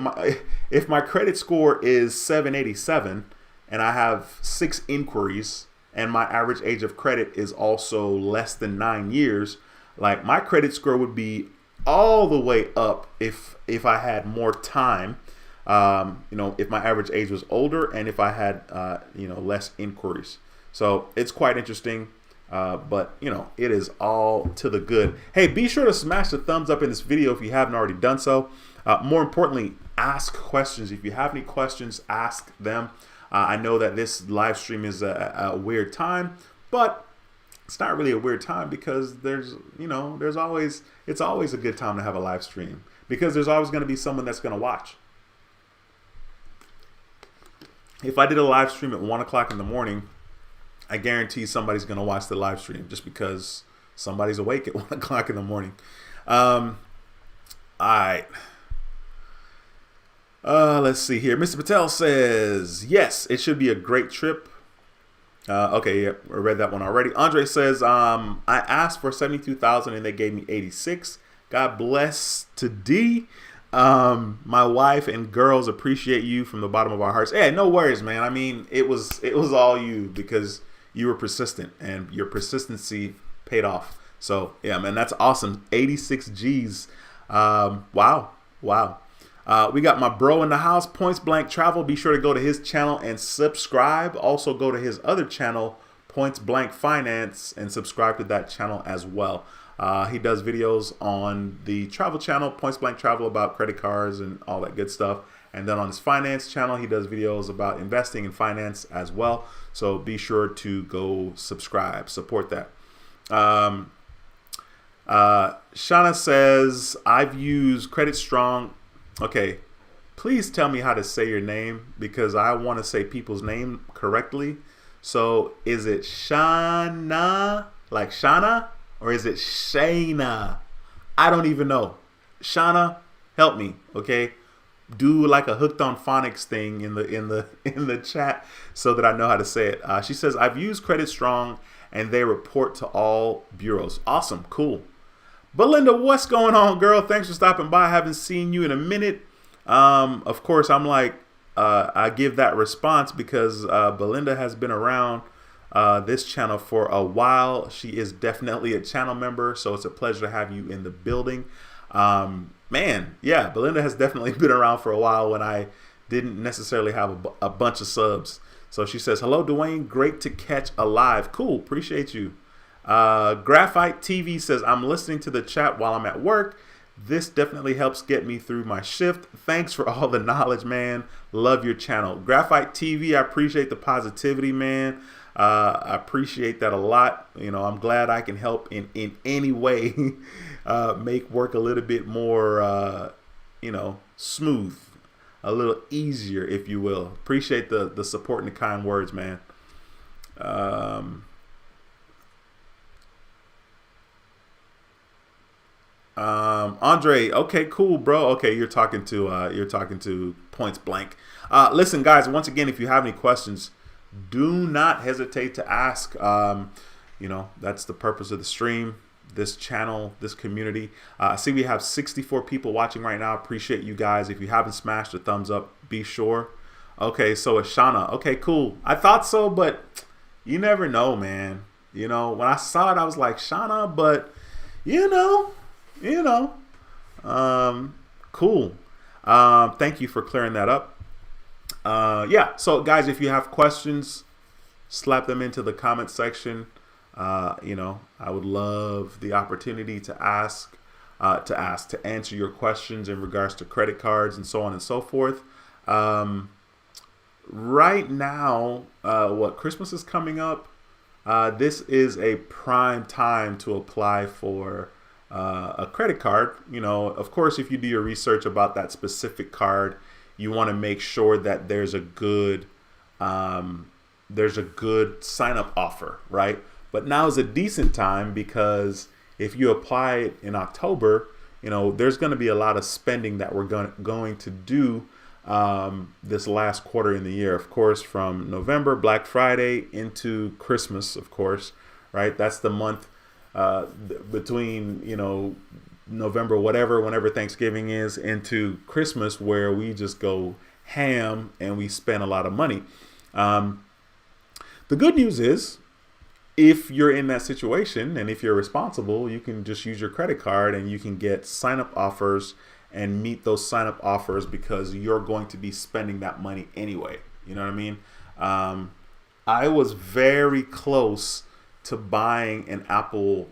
If my credit score is 787 and I have 6 inquiries and my average age of credit is also less than 9 years, like my credit score would be all the way up if I had more time. You know, if my average age was older and if I had, you know, less inquiries. So it's quite interesting. But, you know, it is all to the good. Hey, be sure to smash the thumbs up in this video if you haven't already done so. More importantly, ask questions. If you have any questions, ask them. I know that this live stream is a weird time, but it's not really a weird time because it's always a good time to have a live stream because there's always going to be someone that's going to watch. If I did a live stream at 1 o'clock in the morning, I guarantee somebody's going to watch the live stream just because somebody's awake at 1 o'clock in the morning. All right. Let's see here. Mr. Patel says, yes, it should be a great trip. Okay, yeah, I read that one already. Andre says, I asked for 72,000 and they gave me 86. God bless to D. My wife and girls appreciate you from the bottom of our hearts. Hey, no worries, man. I mean, it was all you because you were persistent and your persistency paid off. So yeah, man, that's awesome. 86 G's. Wow. We got my bro in the house, Points Blank Travel. Be sure to go to his channel and subscribe. Also go to his other channel, Points Blank Finance, and subscribe to that channel as well. He does videos on the travel channel, Points Blank Travel, about credit cards and all that good stuff. And then on his finance channel, he does videos about investing in finance as well. So be sure to go subscribe, support that. Shauna says, I've used Credit Strong. Okay, please tell me how to say your name because I want to say people's name correctly. So is it Shana, like Shana, or is it Shayna? I don't even know. Shana, help me, okay? Do like a Hooked on Phonics thing in the chat so that I know how to say it. She says, I've used Credit Strong and they report to all bureaus. Awesome, cool. Belinda, what's going on, girl? Thanks for stopping by. I haven't seen you in a minute. Of course, I'm like, I give that response because Belinda has been around this channel for a while. She is definitely a channel member, so it's a pleasure to have you in the building. Man, yeah, Belinda has definitely been around for a while when I didn't necessarily have a bunch of subs. So she says, hello, Dwayne. Great to catch alive. Cool. Appreciate you. Graphite TV says, I'm listening to the chat while I'm at work. This definitely helps get me through my shift. Thanks for all the knowledge, man. Love your channel. Graphite TV, I appreciate the positivity, man. I appreciate that a lot. You know, I'm glad I can help in any way make work a little bit more, smooth, a little easier, if you will. Appreciate the support and the kind words, man. Andre, okay, cool, bro. Okay, you're talking to Points Blank. Listen, guys, once again, if you have any questions, do not hesitate to ask. That's the purpose of the stream, this channel, this community. I see we have 64 people watching right now. Appreciate you guys. If you haven't smashed a thumbs up, be sure. Okay, so it's Shauna. Okay, cool. I thought so, but you never know, man. You know, when I saw it, I was like, Shauna, but cool. Thank you for clearing that up. Yeah, so guys, if you have questions, slap them into the comment section. I would love the opportunity to answer your questions in regards to credit cards and so on and so forth. Right now, Christmas is coming up. This is a prime time to apply for a credit card. Of course, if you do your research about that specific card, you want to make sure that there's a good sign-up offer, right? But now is a decent time because if you apply it in October, there's going to be a lot of spending that we're going to do this last quarter in the year. Of course, from November, Black Friday, into Christmas, of course, right? That's the month between, November, whenever Thanksgiving is, into Christmas, where we just go ham and we spend a lot of money. The good news is, if you're in that situation and if you're responsible, you can just use your credit card and you can get sign-up offers and meet those sign-up offers because you're going to be spending that money anyway. You know what I mean? I was very close to buying an Apple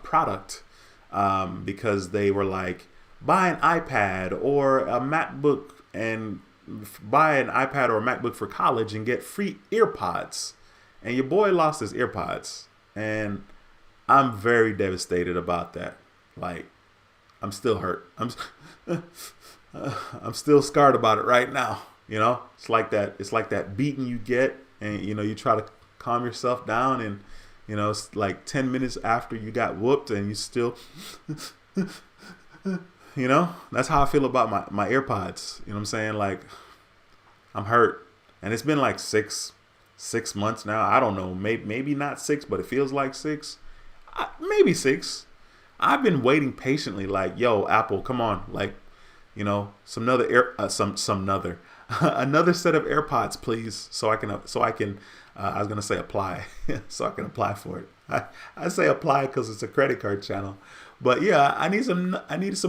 product because they were like, buy an iPad or a MacBook and buy an iPad or a MacBook for college and get free earpods. And your boy lost his earpods. And I'm very devastated about that. Like, I'm still hurt. I'm still scarred about it right now. You know, it's like that beating you get, and you know, you try to calm yourself down, and you know, it's like 10 minutes after you got whooped, and you still, you know, that's how I feel about my AirPods. You know what I'm saying? Like, I'm hurt, and it's been like six months now. I don't know, maybe not 6, but it feels like 6, maybe 6. I've been waiting patiently, like, yo, Apple, come on, like, you know, another set of AirPods, please, so I can I was gonna say apply, so I can apply for it. I say apply because it's a credit card channel, but yeah, I need some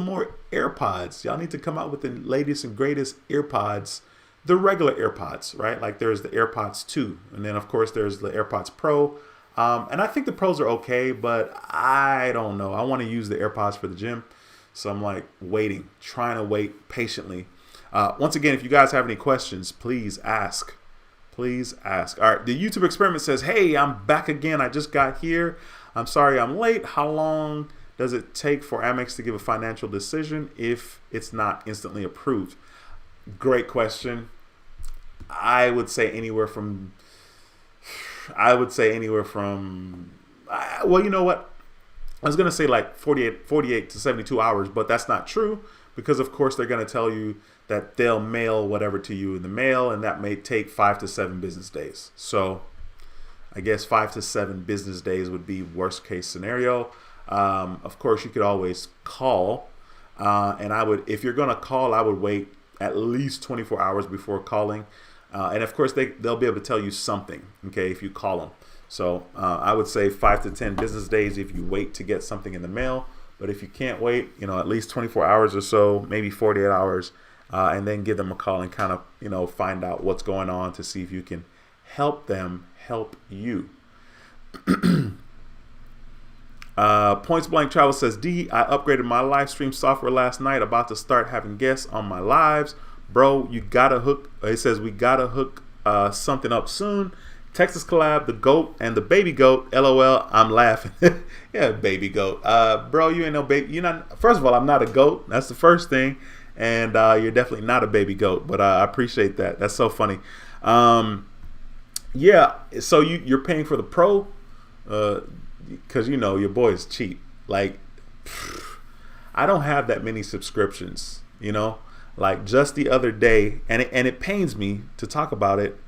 more AirPods. Y'all need to come out with the latest and greatest AirPods, the regular AirPods, right? Like there's the AirPods 2, and then of course there's the AirPods Pro. And I think the Pros are okay, but I don't know. I want to use the AirPods for the gym. So I'm like trying to wait patiently. Once again, if you guys have any questions, please ask. Please ask. All right. The YouTube experiment says, hey, I'm back again. I just got here. I'm sorry I'm late. How long does it take for Amex to give a financial decision if it's not instantly approved? Great question. I would say anywhere from, well, you know what? I was going to say like 48 to 72 hours, but that's not true because, of course, they're going to tell you that they'll mail whatever to you in the mail, and that may take 5 to 7 business days. So I guess 5 to 7 business days would be worst case scenario. Of course, you could always call, and if you're going to call, I would wait at least 24 hours before calling. And of course, they'll be able to tell you something, okay, if you call them. So I would say 5 to 10 business days if you wait to get something in the mail. But if you can't wait, you know, at least 24 hours or so, maybe 48 hours, and then give them a call and kind of, you know, find out what's going on to see if you can help them help you. Points Blank Travel says, D, I upgraded my live stream software last night, about to start having guests on my lives. Bro, you gotta hook, it says we gotta hook something up soon. Texas collab, the goat and the baby goat. LOL, I'm laughing. Yeah, baby goat. Bro, you ain't no baby. You're not. First of all, I'm not a goat. That's the first thing, and you're definitely not a baby goat. But I appreciate that. That's so funny. Yeah. So you're paying for the Pro, because you know your boy is cheap. Like, I don't have that many subscriptions. You know, like just the other day, and it pains me to talk about it.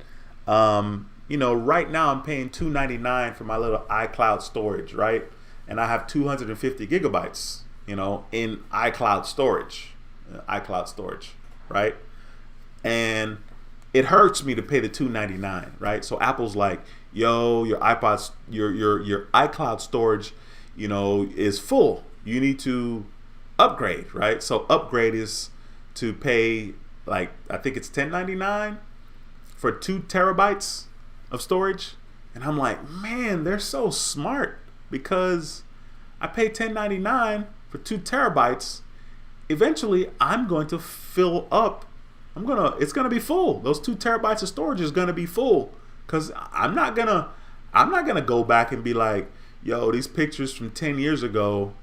You know, right now I'm paying $299 for my little iCloud storage, right? And I have 250 gigabytes, you know, in iCloud storage, right? And it hurts me to pay the $299, right? So Apple's like, yo, your iPods, your iCloud storage, you know, is full. You need to upgrade, right? So upgrade is to pay, like, I think it's $10.99 for 2 terabytes of storage. And I'm like, man, they're so smart, because I pay $10.99 for 2 terabytes. Eventually I'm going to fill up. It's gonna be full. Those 2 terabytes of storage is gonna be full, because I'm not gonna go back and be like, yo, these pictures from 10 years ago,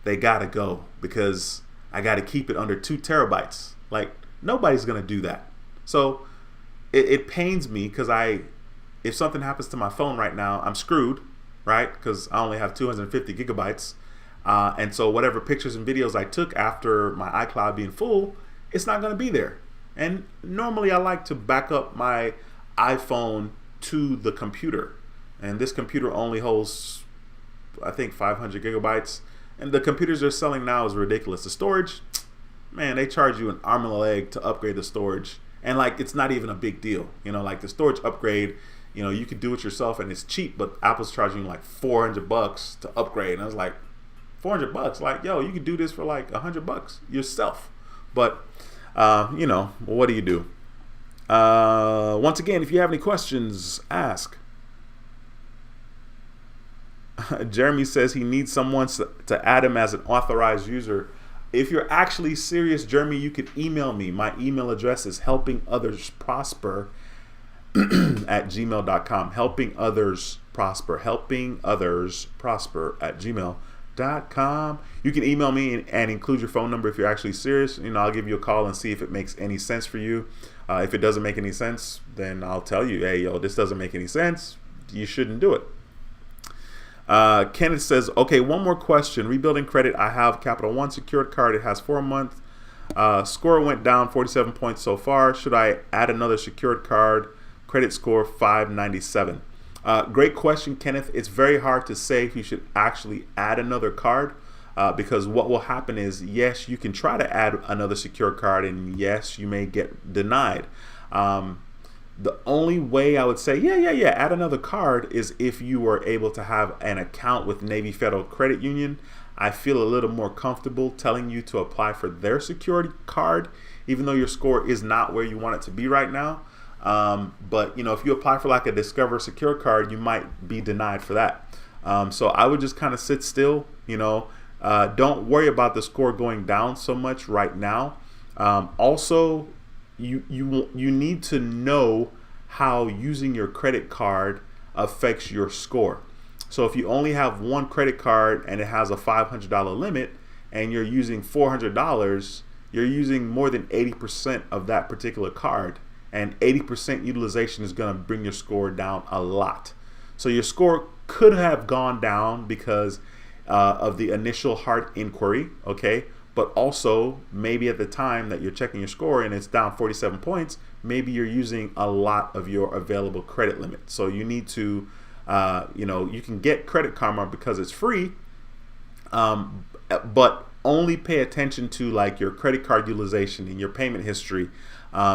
they gotta go because I gotta keep it under 2 terabytes. Like, nobody's gonna do that. So it pains me, because if something happens to my phone right now, I'm screwed, right? Because I only have 250 gigabytes. And so whatever pictures and videos I took after my iCloud being full, it's not going to be there. And normally I like to back up my iPhone to the computer. And this computer only holds, I think, 500 gigabytes. And the computers they're selling now is ridiculous. The storage, man, they charge you an arm and a leg to upgrade the storage. And like, it's not even a big deal. You know, like the storage upgrade, you know, you could do it yourself and it's cheap, but Apple's charging you like $400 to upgrade. And I was like, $400? Like, yo, you could do this for like $100 yourself. But, you know, what do you do? Once again, if you have any questions, ask. Jeremy says he needs someone to add him as an authorized user. If you're actually serious, Jeremy, you could email me. My email address is helpingothersprosper at gmail.com. Helpingothersprosper at gmail.com. You can email me and include your phone number if you're actually serious. I'll give you a call and see if it makes any sense for you. If it doesn't make any sense, then I'll tell you, hey, this doesn't make any sense. You shouldn't do it. Kenneth says, okay, one more question. Rebuilding credit. I have Capital One secured card. It has 4 months. Score went down 47 points so far. Should I add another secured card? Credit score 597. Great question, Kenneth. It's very hard to say if you should actually add another card because what will happen is, yes, you can try to add another secured card, and yes, you may get denied. The only way I would say, add another card is if you were able to have an account with Navy Federal Credit Union. I feel a little more comfortable telling you to apply for their security card, even though your score is not where you want it to be right now. But if you apply for like a Discover Secure card, you might be denied for that. So I would just kind of sit still. Don't worry about the score going down so much right now. Also, you need to know how using your credit card affects your score. So if you only have one credit card and it has a $500 limit and you're using $400, you're using more than 80% of that particular card, and 80% utilization is going to bring your score down a lot. So your score could have gone down because of the initial hard inquiry, okay? But also maybe at the time that you're checking your score and it's down 47 points, maybe you're using a lot of your available credit limit. So you need to, you can get Credit Karma because it's free, but only pay attention to like your credit card utilization and your payment history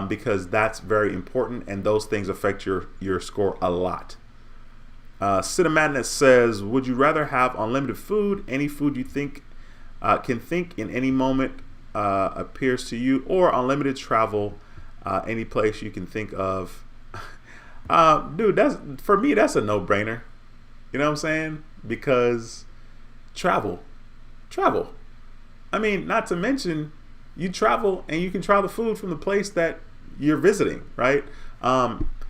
because that's very important, and those things affect your score a lot. Cinemadness says, would you rather have unlimited food, any food you think can think in any moment appears to you, or unlimited travel any place you can think of? Dude, for me, that's a no-brainer. You know what I'm saying? Because travel. I mean, not to mention, you travel and you can try the food from the place that you're visiting, right?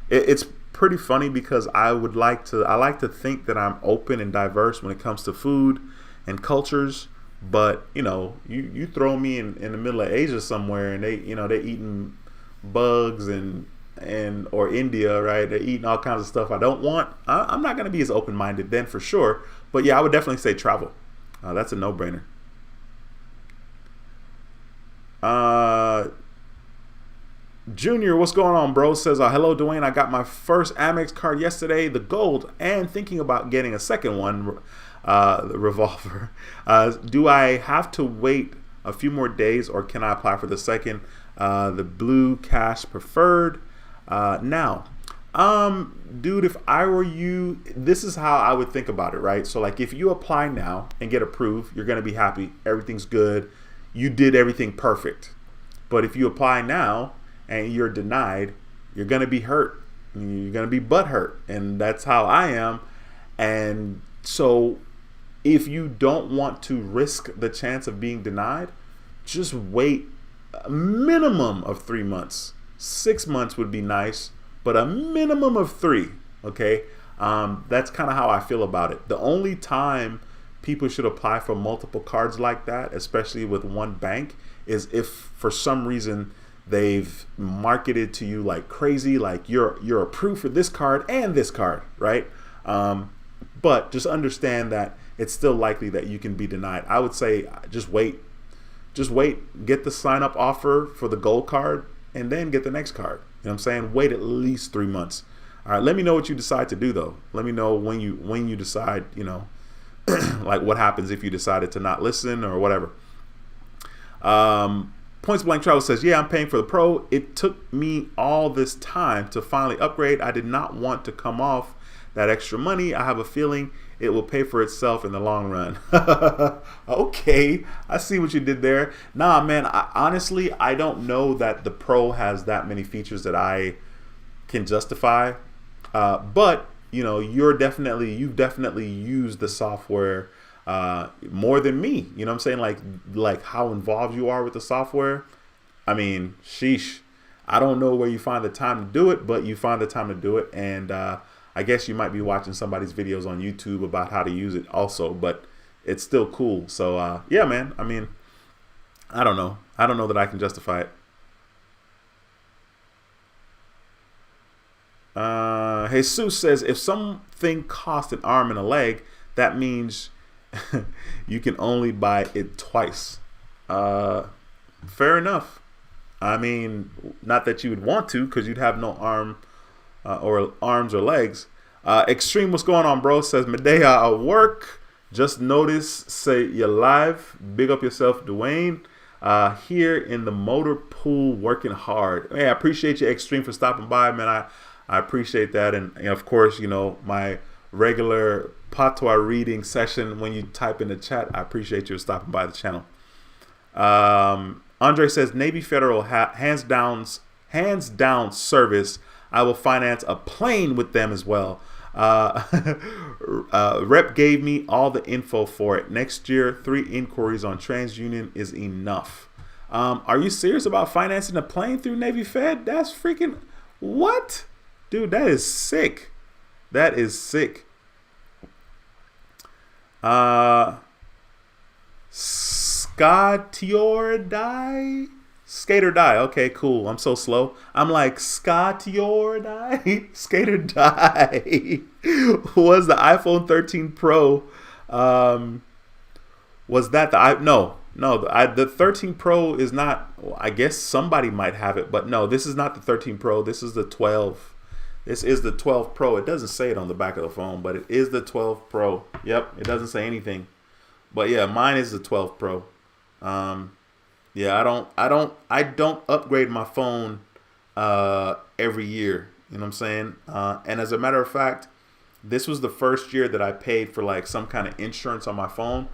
It's pretty funny because I like to think that I'm open and diverse when it comes to food and cultures. But you throw me in the middle of Asia somewhere and they eating bugs or India, right? They're eating all kinds of stuff I don't want. I'm not going to be as open-minded then for sure. But yeah, I would definitely say travel. That's a no-brainer. Junior, what's going on, bro? Says, hello, Dwayne. I got my first Amex card yesterday, the gold, and thinking about getting a second one, the revolver. Do I have to wait a few more days, or can I apply for the second, the blue cash preferred? Now, dude, if I were you, this is how I would think about it, right? So like if you apply now and get approved, you're going to be happy. Everything's good. You did everything perfect. But if you apply now and you're denied, you're going to be hurt. You're going to be butthurt. And that's how I am. And so if you don't want to risk the chance of being denied, just wait a minimum of 3 months. 6 months would be nice, but a minimum of 3. Okay. That's kind of how I feel about it. The only time people should apply for multiple cards like that, especially with one bank, is if for some reason they've marketed to you like crazy, like you're approved for this card and this card, right? But just understand that it's still likely that you can be denied. I would say just wait, get the sign up offer for the gold card and then get the next card. You know what I'm saying? Wait at least 3 months. All right. Let me know what you decide to do though. Let me know when you decide, like what happens if you decided to not listen or whatever. Points Blank Travel says, yeah, I'm paying for the Pro. It took me all this time to finally upgrade. I did not want to come off that extra money. I have a feeling it will pay for itself in the long run. Okay, I see what you did there. Nah, man, honestly, I don't know that the Pro has that many features that I can justify. But you've definitely used the software more than me. You know what I'm saying? Like how involved you are with the software. I mean, sheesh. I don't know where you find the time to do it, but you find the time to do it. And I guess you might be watching somebody's videos on YouTube about how to use it also, but it's still cool. So yeah, man. I mean, I don't know. I don't know that I can justify it. Jesus says, if something costs an arm and a leg, that means you can only buy it twice. Fair enough. I mean, not that you would want to, because you'd have no arms or legs. Extreme, what's going on, bro? Says, Medea at work. Just notice, say you're live. Big up yourself, Dwayne. Here in the motor pool, working hard. Hey, I appreciate you, Extreme, for stopping by, man. I appreciate that. And of course, my regular patois reading session when you type in the chat. I appreciate you stopping by the channel. Andre says, Navy Federal, hands down service. I will finance a plane with them as well. Rep gave me all the info for it. Next year, 3 inquiries on TransUnion is enough. Are you serious about financing a plane through Navy Fed? That's freaking what? Dude, that is sick. That is sick. Skater die. Okay, cool. I'm so slow. I'm like, Skater die. Skater die. Was the iPhone 13 Pro? Was that the 13 Pro is not. I guess somebody might have it, but no, this is not the 13 Pro. This is the 12. This is the 12 Pro. It doesn't say it on the back of the phone, but it is the 12 Pro. Yep, it doesn't say anything. But yeah, mine is the 12 Pro. Yeah, I don't upgrade my phone every year. You know what I'm saying? And as a matter of fact, this was the first year that I paid for like some kind of insurance on my phone.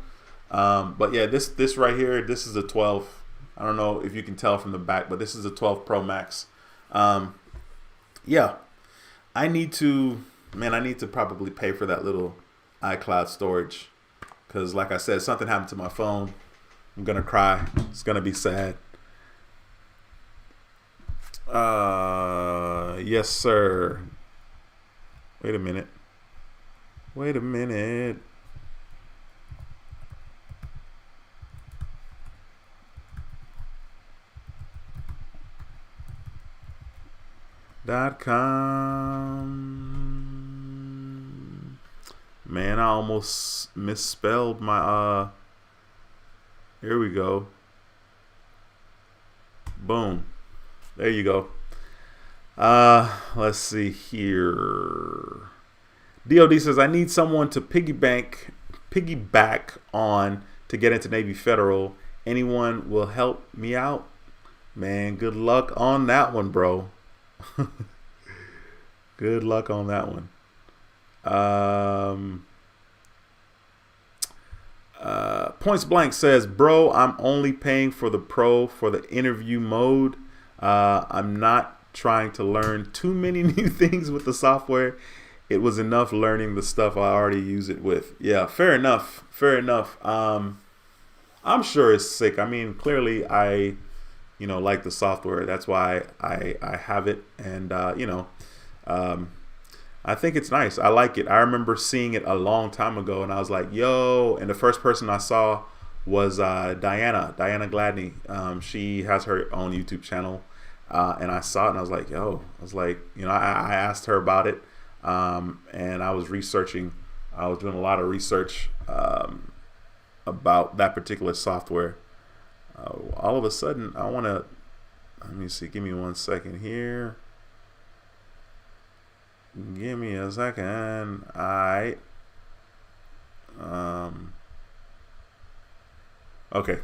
But yeah, this right here, this is the 12. I don't know if you can tell from the back, but this is the 12 Pro Max. Yeah, I need to probably pay for that little iCloud storage, because like I said, something happened to my phone. I'm gonna cry. It's gonna be sad. Yes, sir. Wait a minute. .com. Man, I almost misspelled my here we go. Boom. There you go. Let's see here. DOD says, I need someone to piggyback on to get into Navy Federal. Anyone will help me out? Man, good luck on that one, bro. Good luck on that one. Points Blank says, bro, I'm only paying for the Pro for the interview mode. I'm not trying to learn too many new things with the software. It was enough learning the stuff I already use it with. Yeah, fair enough. I'm sure it's sick. I mean, clearly I like the software. That's why I have it. And I think it's nice. I like it. I remember seeing it a long time ago, and I was like, yo. And the first person I saw was Diana Gladney. She has her own YouTube channel, and I saw it, and I was like, yo. I was like, I asked her about it, and I was researching. I was doing a lot of research about that particular software. All of a sudden, I want to, let me see. Give me 1 second here. Give me a second. Okay.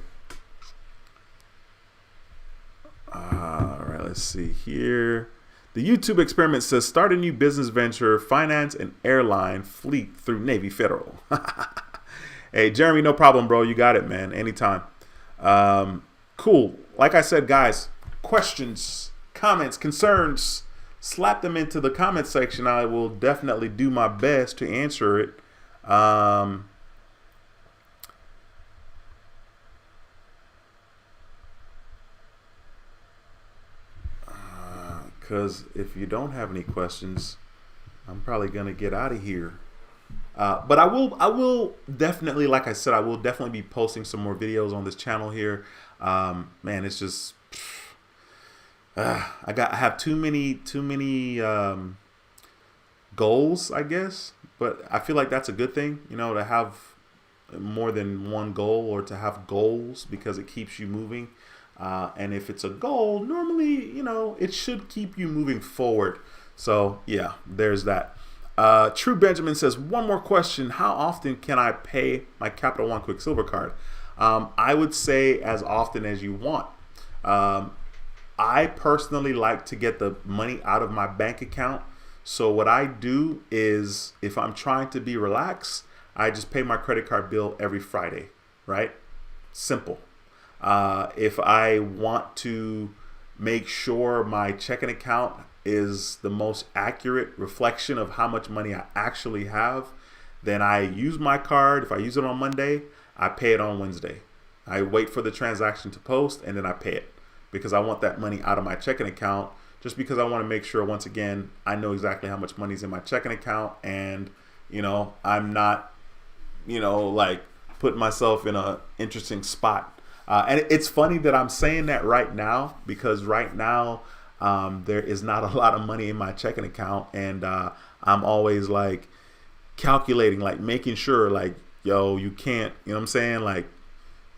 All right, let's see here. The YouTube experiment says, start a new business venture, finance an airline fleet through Navy Federal. Hey, Jeremy, no problem, bro. You got it, man. Anytime. Cool. Like I said, guys, questions, comments, concerns, slap them into the comment section. I will definitely do my best to answer it. Because if you don't have any questions, I'm probably gonna get out of here. But I will definitely, like I said, I will definitely be posting some more videos on this channel here. Man, it's just I have too many goals, I guess. But I feel like that's a good thing, you know, to have more than one goal, or to have goals, because it keeps you moving. And if it's a goal, normally, you know, it should keep you moving forward. So yeah, there's that. True Benjamin says, one more question. How often can I pay my Capital One Quicksilver card? I would say as often as you want. I personally like to get the money out of my bank account. So what I do is, if I'm trying to be relaxed, I just pay my credit card bill every Friday, right? Simple. If I want to make sure my checking account is the most accurate reflection of how much money I actually have, then I use my card. If I use it on Monday, I pay it on Wednesday. I wait for the transaction to post, and then I pay it, because I want that money out of my checking account, just because I want to make sure, once again, I know exactly how much money's in my checking account, and, you know, I'm not, you know, like putting myself in a interesting spot. And it's funny that I'm saying that right now, because right now there is not a lot of money in my checking account, and I'm always like calculating, like making sure, like, yo, you can't, you know what I'm saying? Like,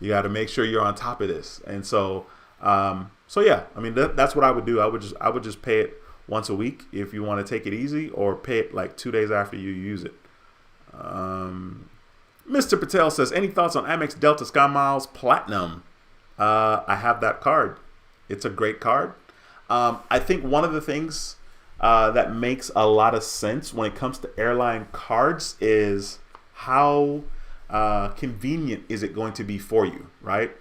you got to make sure you're on top of this. And so, so yeah, I mean, that's what I would do. I would just pay it once a week if you want to take it easy, or pay it like 2 days after you use it. Mr. Patel says, any thoughts on Amex Delta SkyMiles Platinum? I have that card. It's a great card. I think one of the things that makes a lot of sense when it comes to airline cards is how convenient is it going to be for you, right?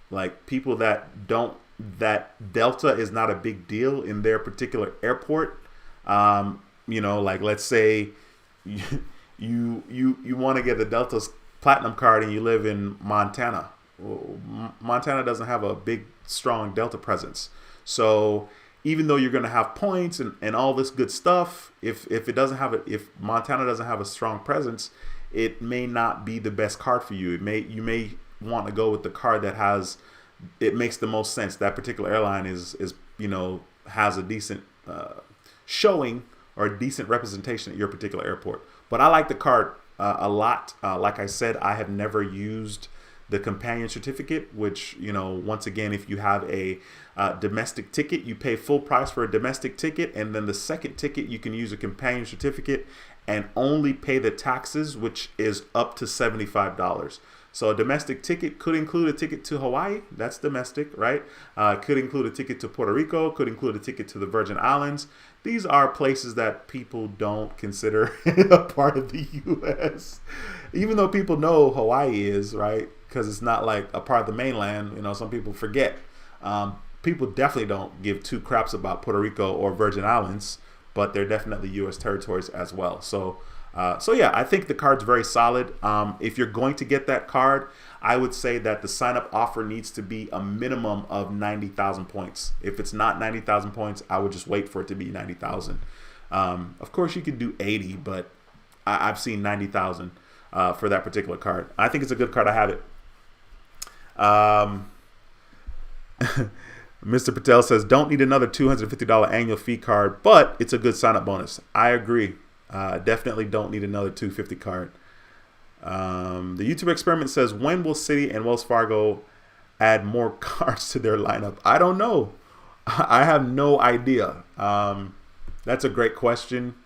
Like people that Delta is not a big deal in their particular airport. You know, like let's say you want to get the Delta's Platinum card and you live in Montana. Well, Montana doesn't have a big, strong Delta presence. So even though you're going to have points and all this good stuff, if Montana doesn't have a strong presence, it may not be the best card for you. You may want to go with the card that it makes the most sense. That particular airline is you know, has a decent showing or a decent representation at your particular airport. But I like the card a lot. Like I said, I have never used the companion certificate, which, you know, once again, if you have a domestic ticket, you pay full price for a domestic ticket, and then the second ticket you can use a companion certificate and only pay the taxes, which is up to $75. So a domestic ticket could include a ticket to Hawaii. That's domestic, right? Could include a ticket to Puerto Rico, could include a ticket to the Virgin Islands. These are places that people don't consider a part of the U.S. Even though people know Hawaii is, right? Because it's not like a part of the mainland. You know, some people forget. People definitely don't give two craps about Puerto Rico or Virgin Islands, but they're definitely U.S. territories as well. So yeah, I think the card's very solid. If you're going to get that card, I would say that the sign-up offer needs to be a minimum of 90,000 points. If it's not 90,000 points, I would just wait for it to be 90,000. Of course, you could do 80, but I've seen 90,000 for that particular card. I think it's a good card. I have it. Mr. Patel says, don't need another $250 annual fee card, but it's a good sign-up bonus. I agree. Definitely don't need another $250 card. The YouTube experiment says, when will Citi and Wells Fargo add more cards to their lineup? I don't know. I have no idea. That's a great question.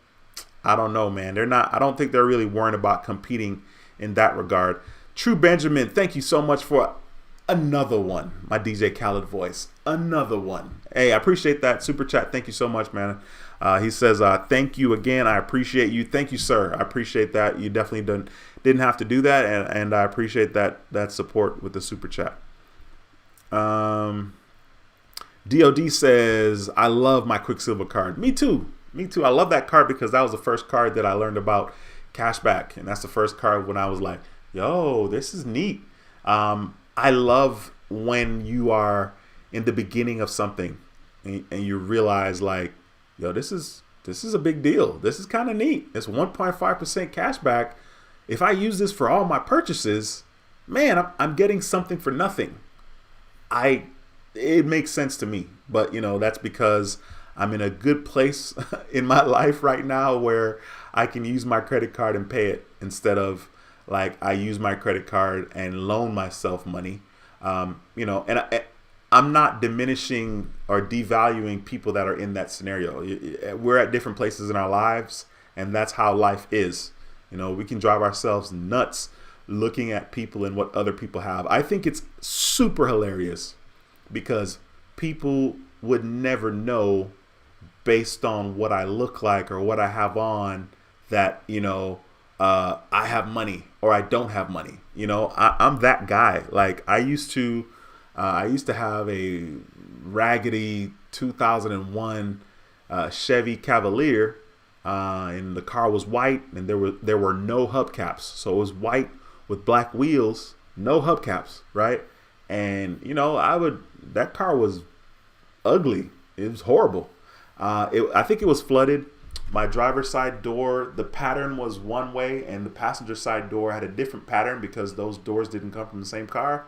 I don't know, man. I don't think they're really worried about competing in that regard. True Benjamin, thank you so much for another one. My DJ Khaled voice. Another one. Hey, I appreciate that super chat. Thank you so much, man. He says, thank you again. I appreciate you. Thank you, sir. I appreciate that. You definitely didn't have to do that. And I appreciate that support with the super chat. DOD says, I love my Quicksilver card. Me too. Me too. I love that card because that was the first card that I learned about cashback. And that's the first card when I was like, yo, this is neat. I love when you are in the beginning of something and you realize like, yo, this is a big deal. This is kind of neat. It's 1.5% cashback. If I use this for all my purchases, man, I'm getting something for nothing. It makes sense to me, but that's because I'm in a good place in my life right now where I can use my credit card and pay it instead of like I use my credit card and loan myself money. And I'm not diminishing or devaluing people that are in that scenario. We're at different places in our lives, and that's how life is. We can drive ourselves nuts looking at people and what other people have. I think it's super hilarious because people would never know based on what I look like or what I have on that, I have money or I don't have money. I'm that guy. Like I used to have a raggedy 2001 Chevy Cavalier, and the car was white, and there were no hubcaps, so it was white with black wheels, no hubcaps, right? And that car was ugly. It was horrible. I think it was flooded. My driver's side door, the pattern was one way, and the passenger side door had a different pattern because those doors didn't come from the same car.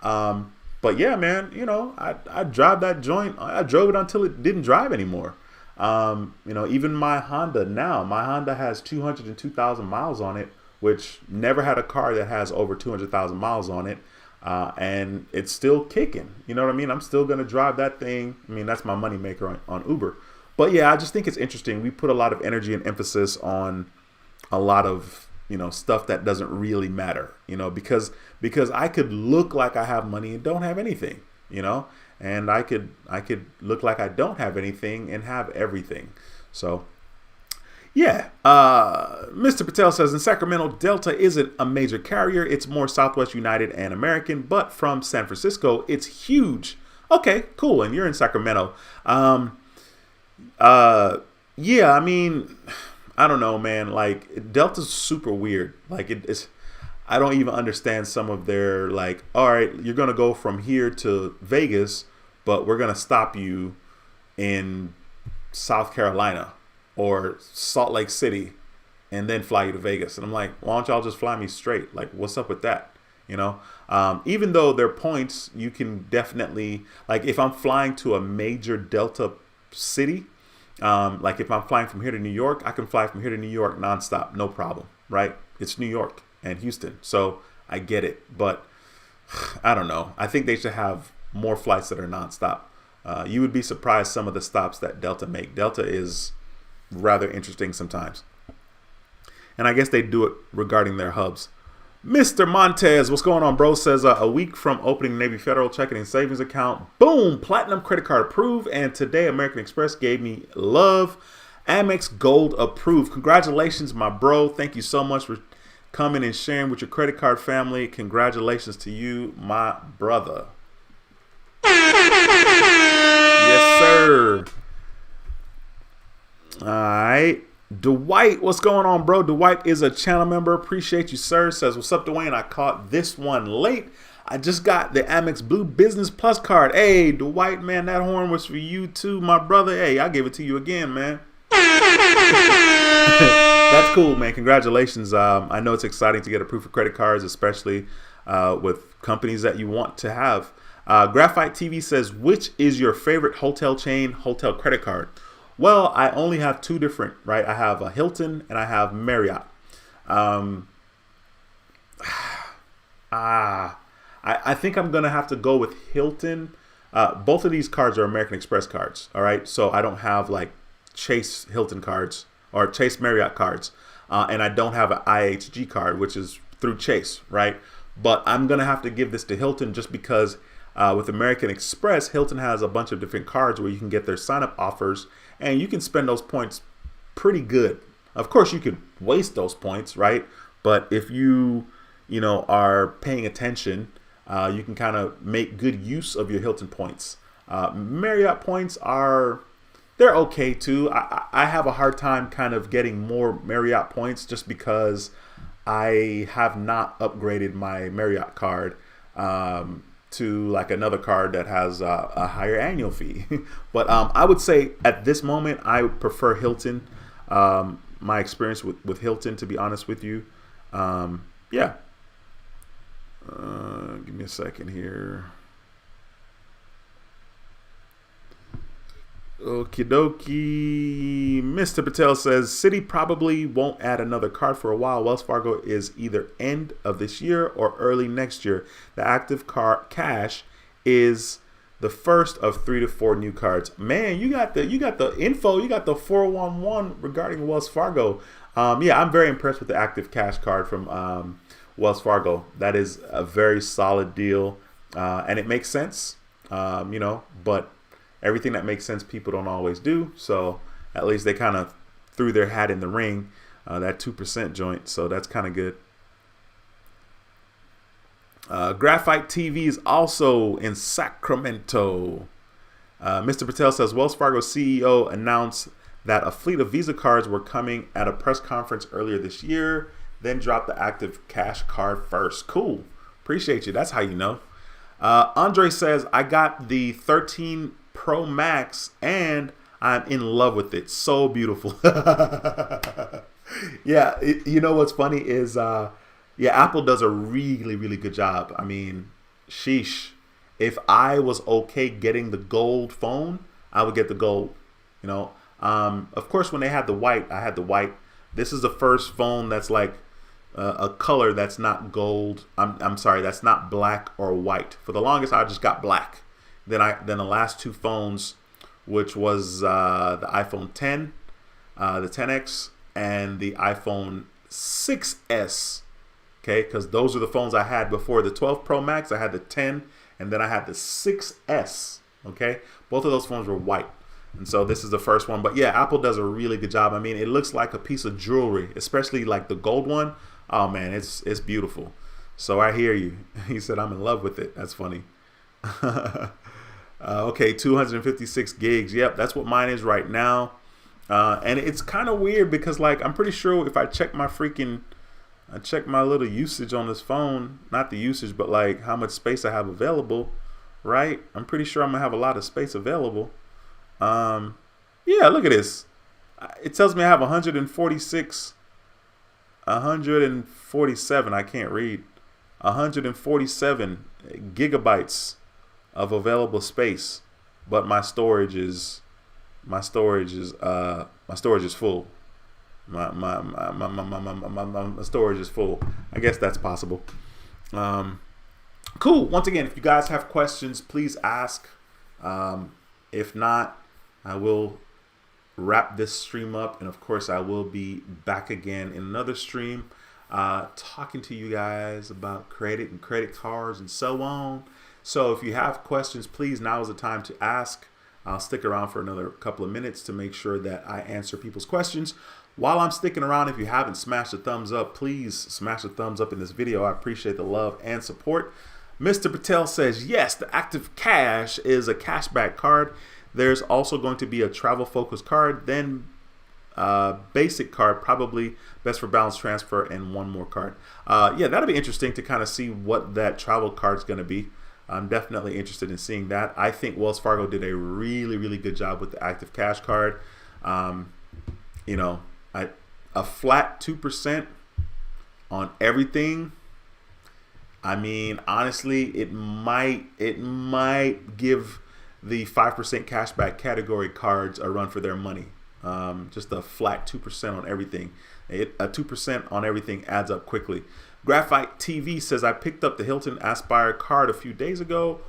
But yeah, man, I drive that joint. I drove it until it didn't drive anymore. Even my Honda has 202,000 miles on it, which never had a car that has over 200,000 miles on it. And it's still kicking. You know what I mean? I'm still going to drive that thing. I mean, that's my money maker on Uber. But yeah, I just think it's interesting. We put a lot of energy and emphasis on a lot of, stuff that doesn't really matter, because I could look like I have money and don't have anything, and I could look like I don't have anything and have everything. So yeah, Mr. Patel says in Sacramento, Delta isn't a major carrier. It's more Southwest United and American, but from San Francisco, it's huge. Okay, cool. And you're in Sacramento. Yeah, I mean, I don't know, man. Like Delta's super weird. Like it's, I don't even understand some of their like, all right, you're going to go from here to Vegas, but we're going to stop you in South Carolina or Salt Lake City and then fly you to Vegas. And I'm like, why don't y'all just fly me straight? Like, what's up with that? Even though they're points, you can definitely, like if I'm flying to a major Delta city, like if I'm flying from here to New York, I can fly from here to New York nonstop, no problem, right? It's New York and Houston, so I get it. But I don't know. I think they should have more flights that are nonstop. You would be surprised some of the stops that Delta make. Delta is rather interesting sometimes. And I guess they do it regarding their hubs. Mr. Montez, what's going on, bro? Says a week from opening Navy Federal checking and savings account. Boom, platinum credit card approved. And today American Express gave me love. Amex Gold approved. Congratulations, my bro. Thank you so much for coming and sharing with your credit card family. Congratulations to you, my brother. Yes, sir. All right. Dwight, what's going on, bro? Dwight is a channel member. Appreciate you, sir. Says, what's up, Dwayne? I caught this one late. I just got the Amex Blue Business Plus card. Hey, Dwight, man, that horn was for you too, my brother. Hey, I'll give it to you again, man. That's cool, man. Congratulations. I know it's exciting to get approved for credit cards, especially with companies that you want to have. Graphite TV says, which is your favorite hotel chain hotel credit card? Well, I only have two different, right? I have a Hilton and I have Marriott. I think I'm going to have to go with Hilton. Both of these cards are American Express cards, all right? So I don't have like Chase Hilton cards or Chase Marriott cards. And I don't have an IHG card, which is through Chase, right? But I'm going to have to give this to Hilton just because with American Express, Hilton has a bunch of different cards where you can get their sign-up offers and you can spend those points pretty good. Of course, you could waste those points, right? But if you are paying attention, you can kind of make good use of your Hilton points. Marriott points they're okay too. I have a hard time kind of getting more Marriott points just because I have not upgraded my Marriott card to like another card that has a higher annual fee. But I would say at this moment I prefer Hilton. My experience with Hilton, to be honest with you. Yeah. Give me a second here. Okie dokie. Mr. Patel says Citi probably won't add another card for a while. Wells Fargo is either end of this year or early next year. The active card cash is the first of 3 to 4 new cards. Man, you got the info. You got the 411 regarding Wells Fargo. Yeah, I'm very impressed with the active cash card from Wells Fargo. That is a very solid deal, and it makes sense. But everything that makes sense, people don't always do. So at least they kind of threw their hat in the ring, that 2% joint. So that's kind of good. Graphite TV is also in Sacramento. Mr. Patel says Wells Fargo CEO announced that a fleet of Visa cards were coming at a press conference earlier this year, then dropped the active cash card first. Cool. Appreciate you. That's how you know. Andre says, I got the 13 Pro Max and I'm in love with it. So beautiful. Yeah, you know what's funny is, Apple does a really, really good job. I mean, sheesh. If I was okay getting the gold phone, I would get the gold. Of course, when they had the white, I had the white. This is the first phone that's like a color that's not gold. I'm sorry, that's not black or white. For the longest, I just got black. Then the last 2 phones, which was the iPhone 10, the 10X, and the iPhone 6S. Okay, because those are the phones I had before the 12 Pro Max. I had the 10, and then I had the 6S. Okay, both of those phones were white, and so this is the first one. But yeah, Apple does a really good job. I mean, it looks like a piece of jewelry, especially like the gold one. Oh man, it's beautiful. So I hear you. He said I'm in love with it. That's funny. Okay, 256 gigs. Yep, that's what mine is right now. And it's kind of weird because like I'm pretty sure if I check my little usage on this phone, not the usage, but like how much space I have available, right? I'm pretty sure I'm gonna have a lot of space available. Yeah, look at this. It tells me I have 147. I can't read. 147 gigabytes of available space, but my storage is full. My storage is full. I guess that's possible. Cool. Once again, if you guys have questions, please ask. If not, I will wrap this stream up, and of course I will be back again in another stream talking to you guys about credit and credit cards and so on. So if you have questions, please, now is the time to ask. I'll stick around for another couple of minutes to make sure that I answer people's questions. While I'm sticking around, if you haven't smashed a thumbs up, please smash a thumbs up in this video. I appreciate the love and support. Mr. Patel says, yes, the Active Cash is a cashback card. There's also going to be a travel focused card, then basic card, probably best for balance transfer, and one more card. Yeah, that'll be interesting to kind of see what that travel card is going to be. I'm definitely interested in seeing that. I think Wells Fargo did a really, really good job with the Active Cash card. A flat 2% on everything. I mean, honestly, it might give the 5% cashback category cards a run for their money. Just a flat 2% on everything. A 2% on everything adds up quickly. Graphite TV says, I picked up the Hilton Aspire card a few days ago.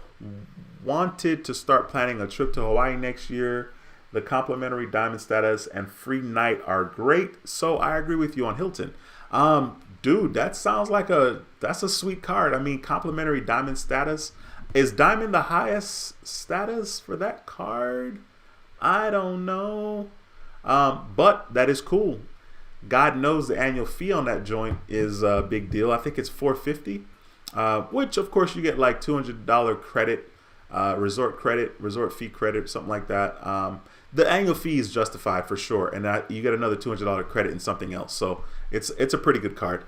Wanted to start planning a trip to Hawaii next year. The complimentary diamond status and free night are great. So I agree with you on Hilton. Dude, that sounds like that's a sweet card. I mean, complimentary diamond status. Is diamond the highest status for that card? I don't know. But that is cool. God knows the annual fee on that joint is a big deal. I think it's $450, which of course you get like $200 credit resort fee credit, something like that. The annual fee is justified for sure, and you get another $200 credit in something else. So it's a pretty good card.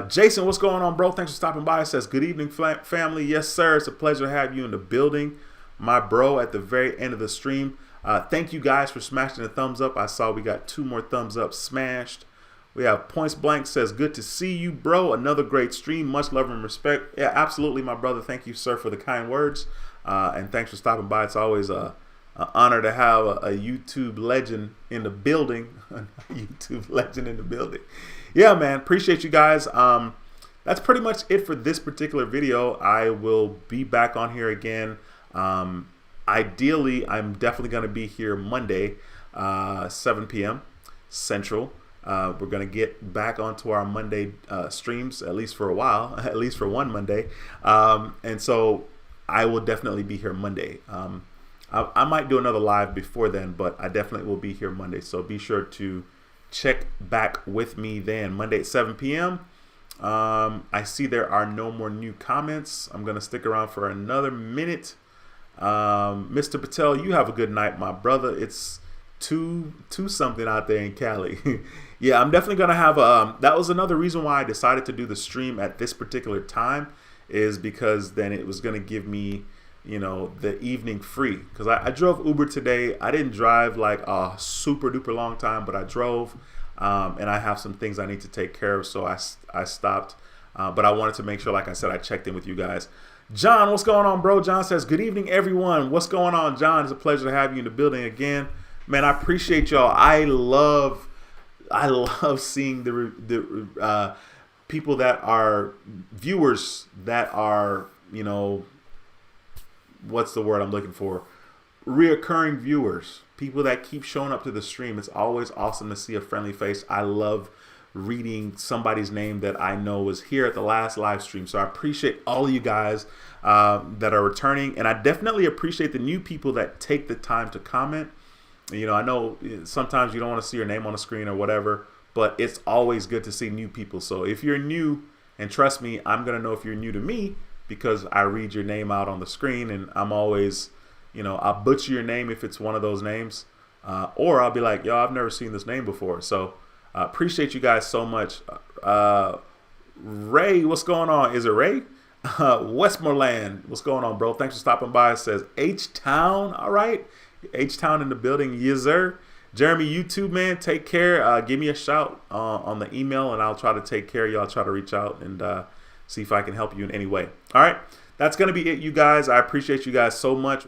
Jason, what's going on, bro? Thanks for stopping by. It says, good evening, family. Yes, sir. It's a pleasure to have you in the building, my bro, at the very end of the stream. Thank you guys for smashing the thumbs up. I saw we got 2 more thumbs up smashed. We have Points Blank says, good to see you, bro. Another great stream. Much love and respect. Yeah, absolutely, my brother. Thank you, sir, for the kind words. And thanks for stopping by. It's always an honor to have a YouTube legend in the building. YouTube legend in the building. Yeah, man. Appreciate you guys. That's pretty much it for this particular video. I will be back on here again. Ideally, I'm definitely going to be here Monday, 7 p.m. Central. We're going to get back onto our Monday streams, at least for a while, at least for one Monday. And so I will definitely be here Monday. I might do another live before then, but I definitely will be here Monday. So be sure to check back with me then, Monday at 7 p.m. I see there are no more new comments. I'm going to stick around for another minute. Mr. Patel, you have a good night, my brother. It's 2 something out there in Cali. Yeah, I'm definitely going to have that was another reason why I decided to do the stream at this particular time, is because then it was going to give me, you know, the evening free, because I drove Uber today. I didn't drive like a super duper long time, but I drove, and I have some things I need to take care of, so I stopped, but I wanted to make sure, like I said, I checked in with you guys. John, what's going on, bro? John says, good evening, everyone. What's going on, John? It's a pleasure to have you in the building again, man. I appreciate y'all. I love seeing the people that are viewers that are, you know, what's the word I'm looking for? Reoccurring viewers, people that keep showing up to the stream. It's always awesome to see a friendly face. I love reading somebody's name that I know was here at the last live stream. So I appreciate all of you guys that are returning, and I definitely appreciate the new people that take the time to comment. You know, I know sometimes you don't want to see your name on the screen or whatever, but it's always good to see new people. So if you're new, and trust me, I'm gonna know if you're new to me, because I read your name out on the screen, and I'm always, you know, I'll butcher your name if it's one of those names, or I'll be like, yo, I've never seen this name before. So appreciate you guys so much. Ray, what's going on? Is it Ray? Westmoreland, what's going on, bro? Thanks for stopping by. It says H-Town. All right, H-Town in the building. Yes, sir. Jeremy, YouTube, man, take care. Give me a shout on the email, and I'll try to take care of you. I'll try to reach out and see if I can help you in any way. All right, that's going to be it, you guys. I appreciate you guys so much.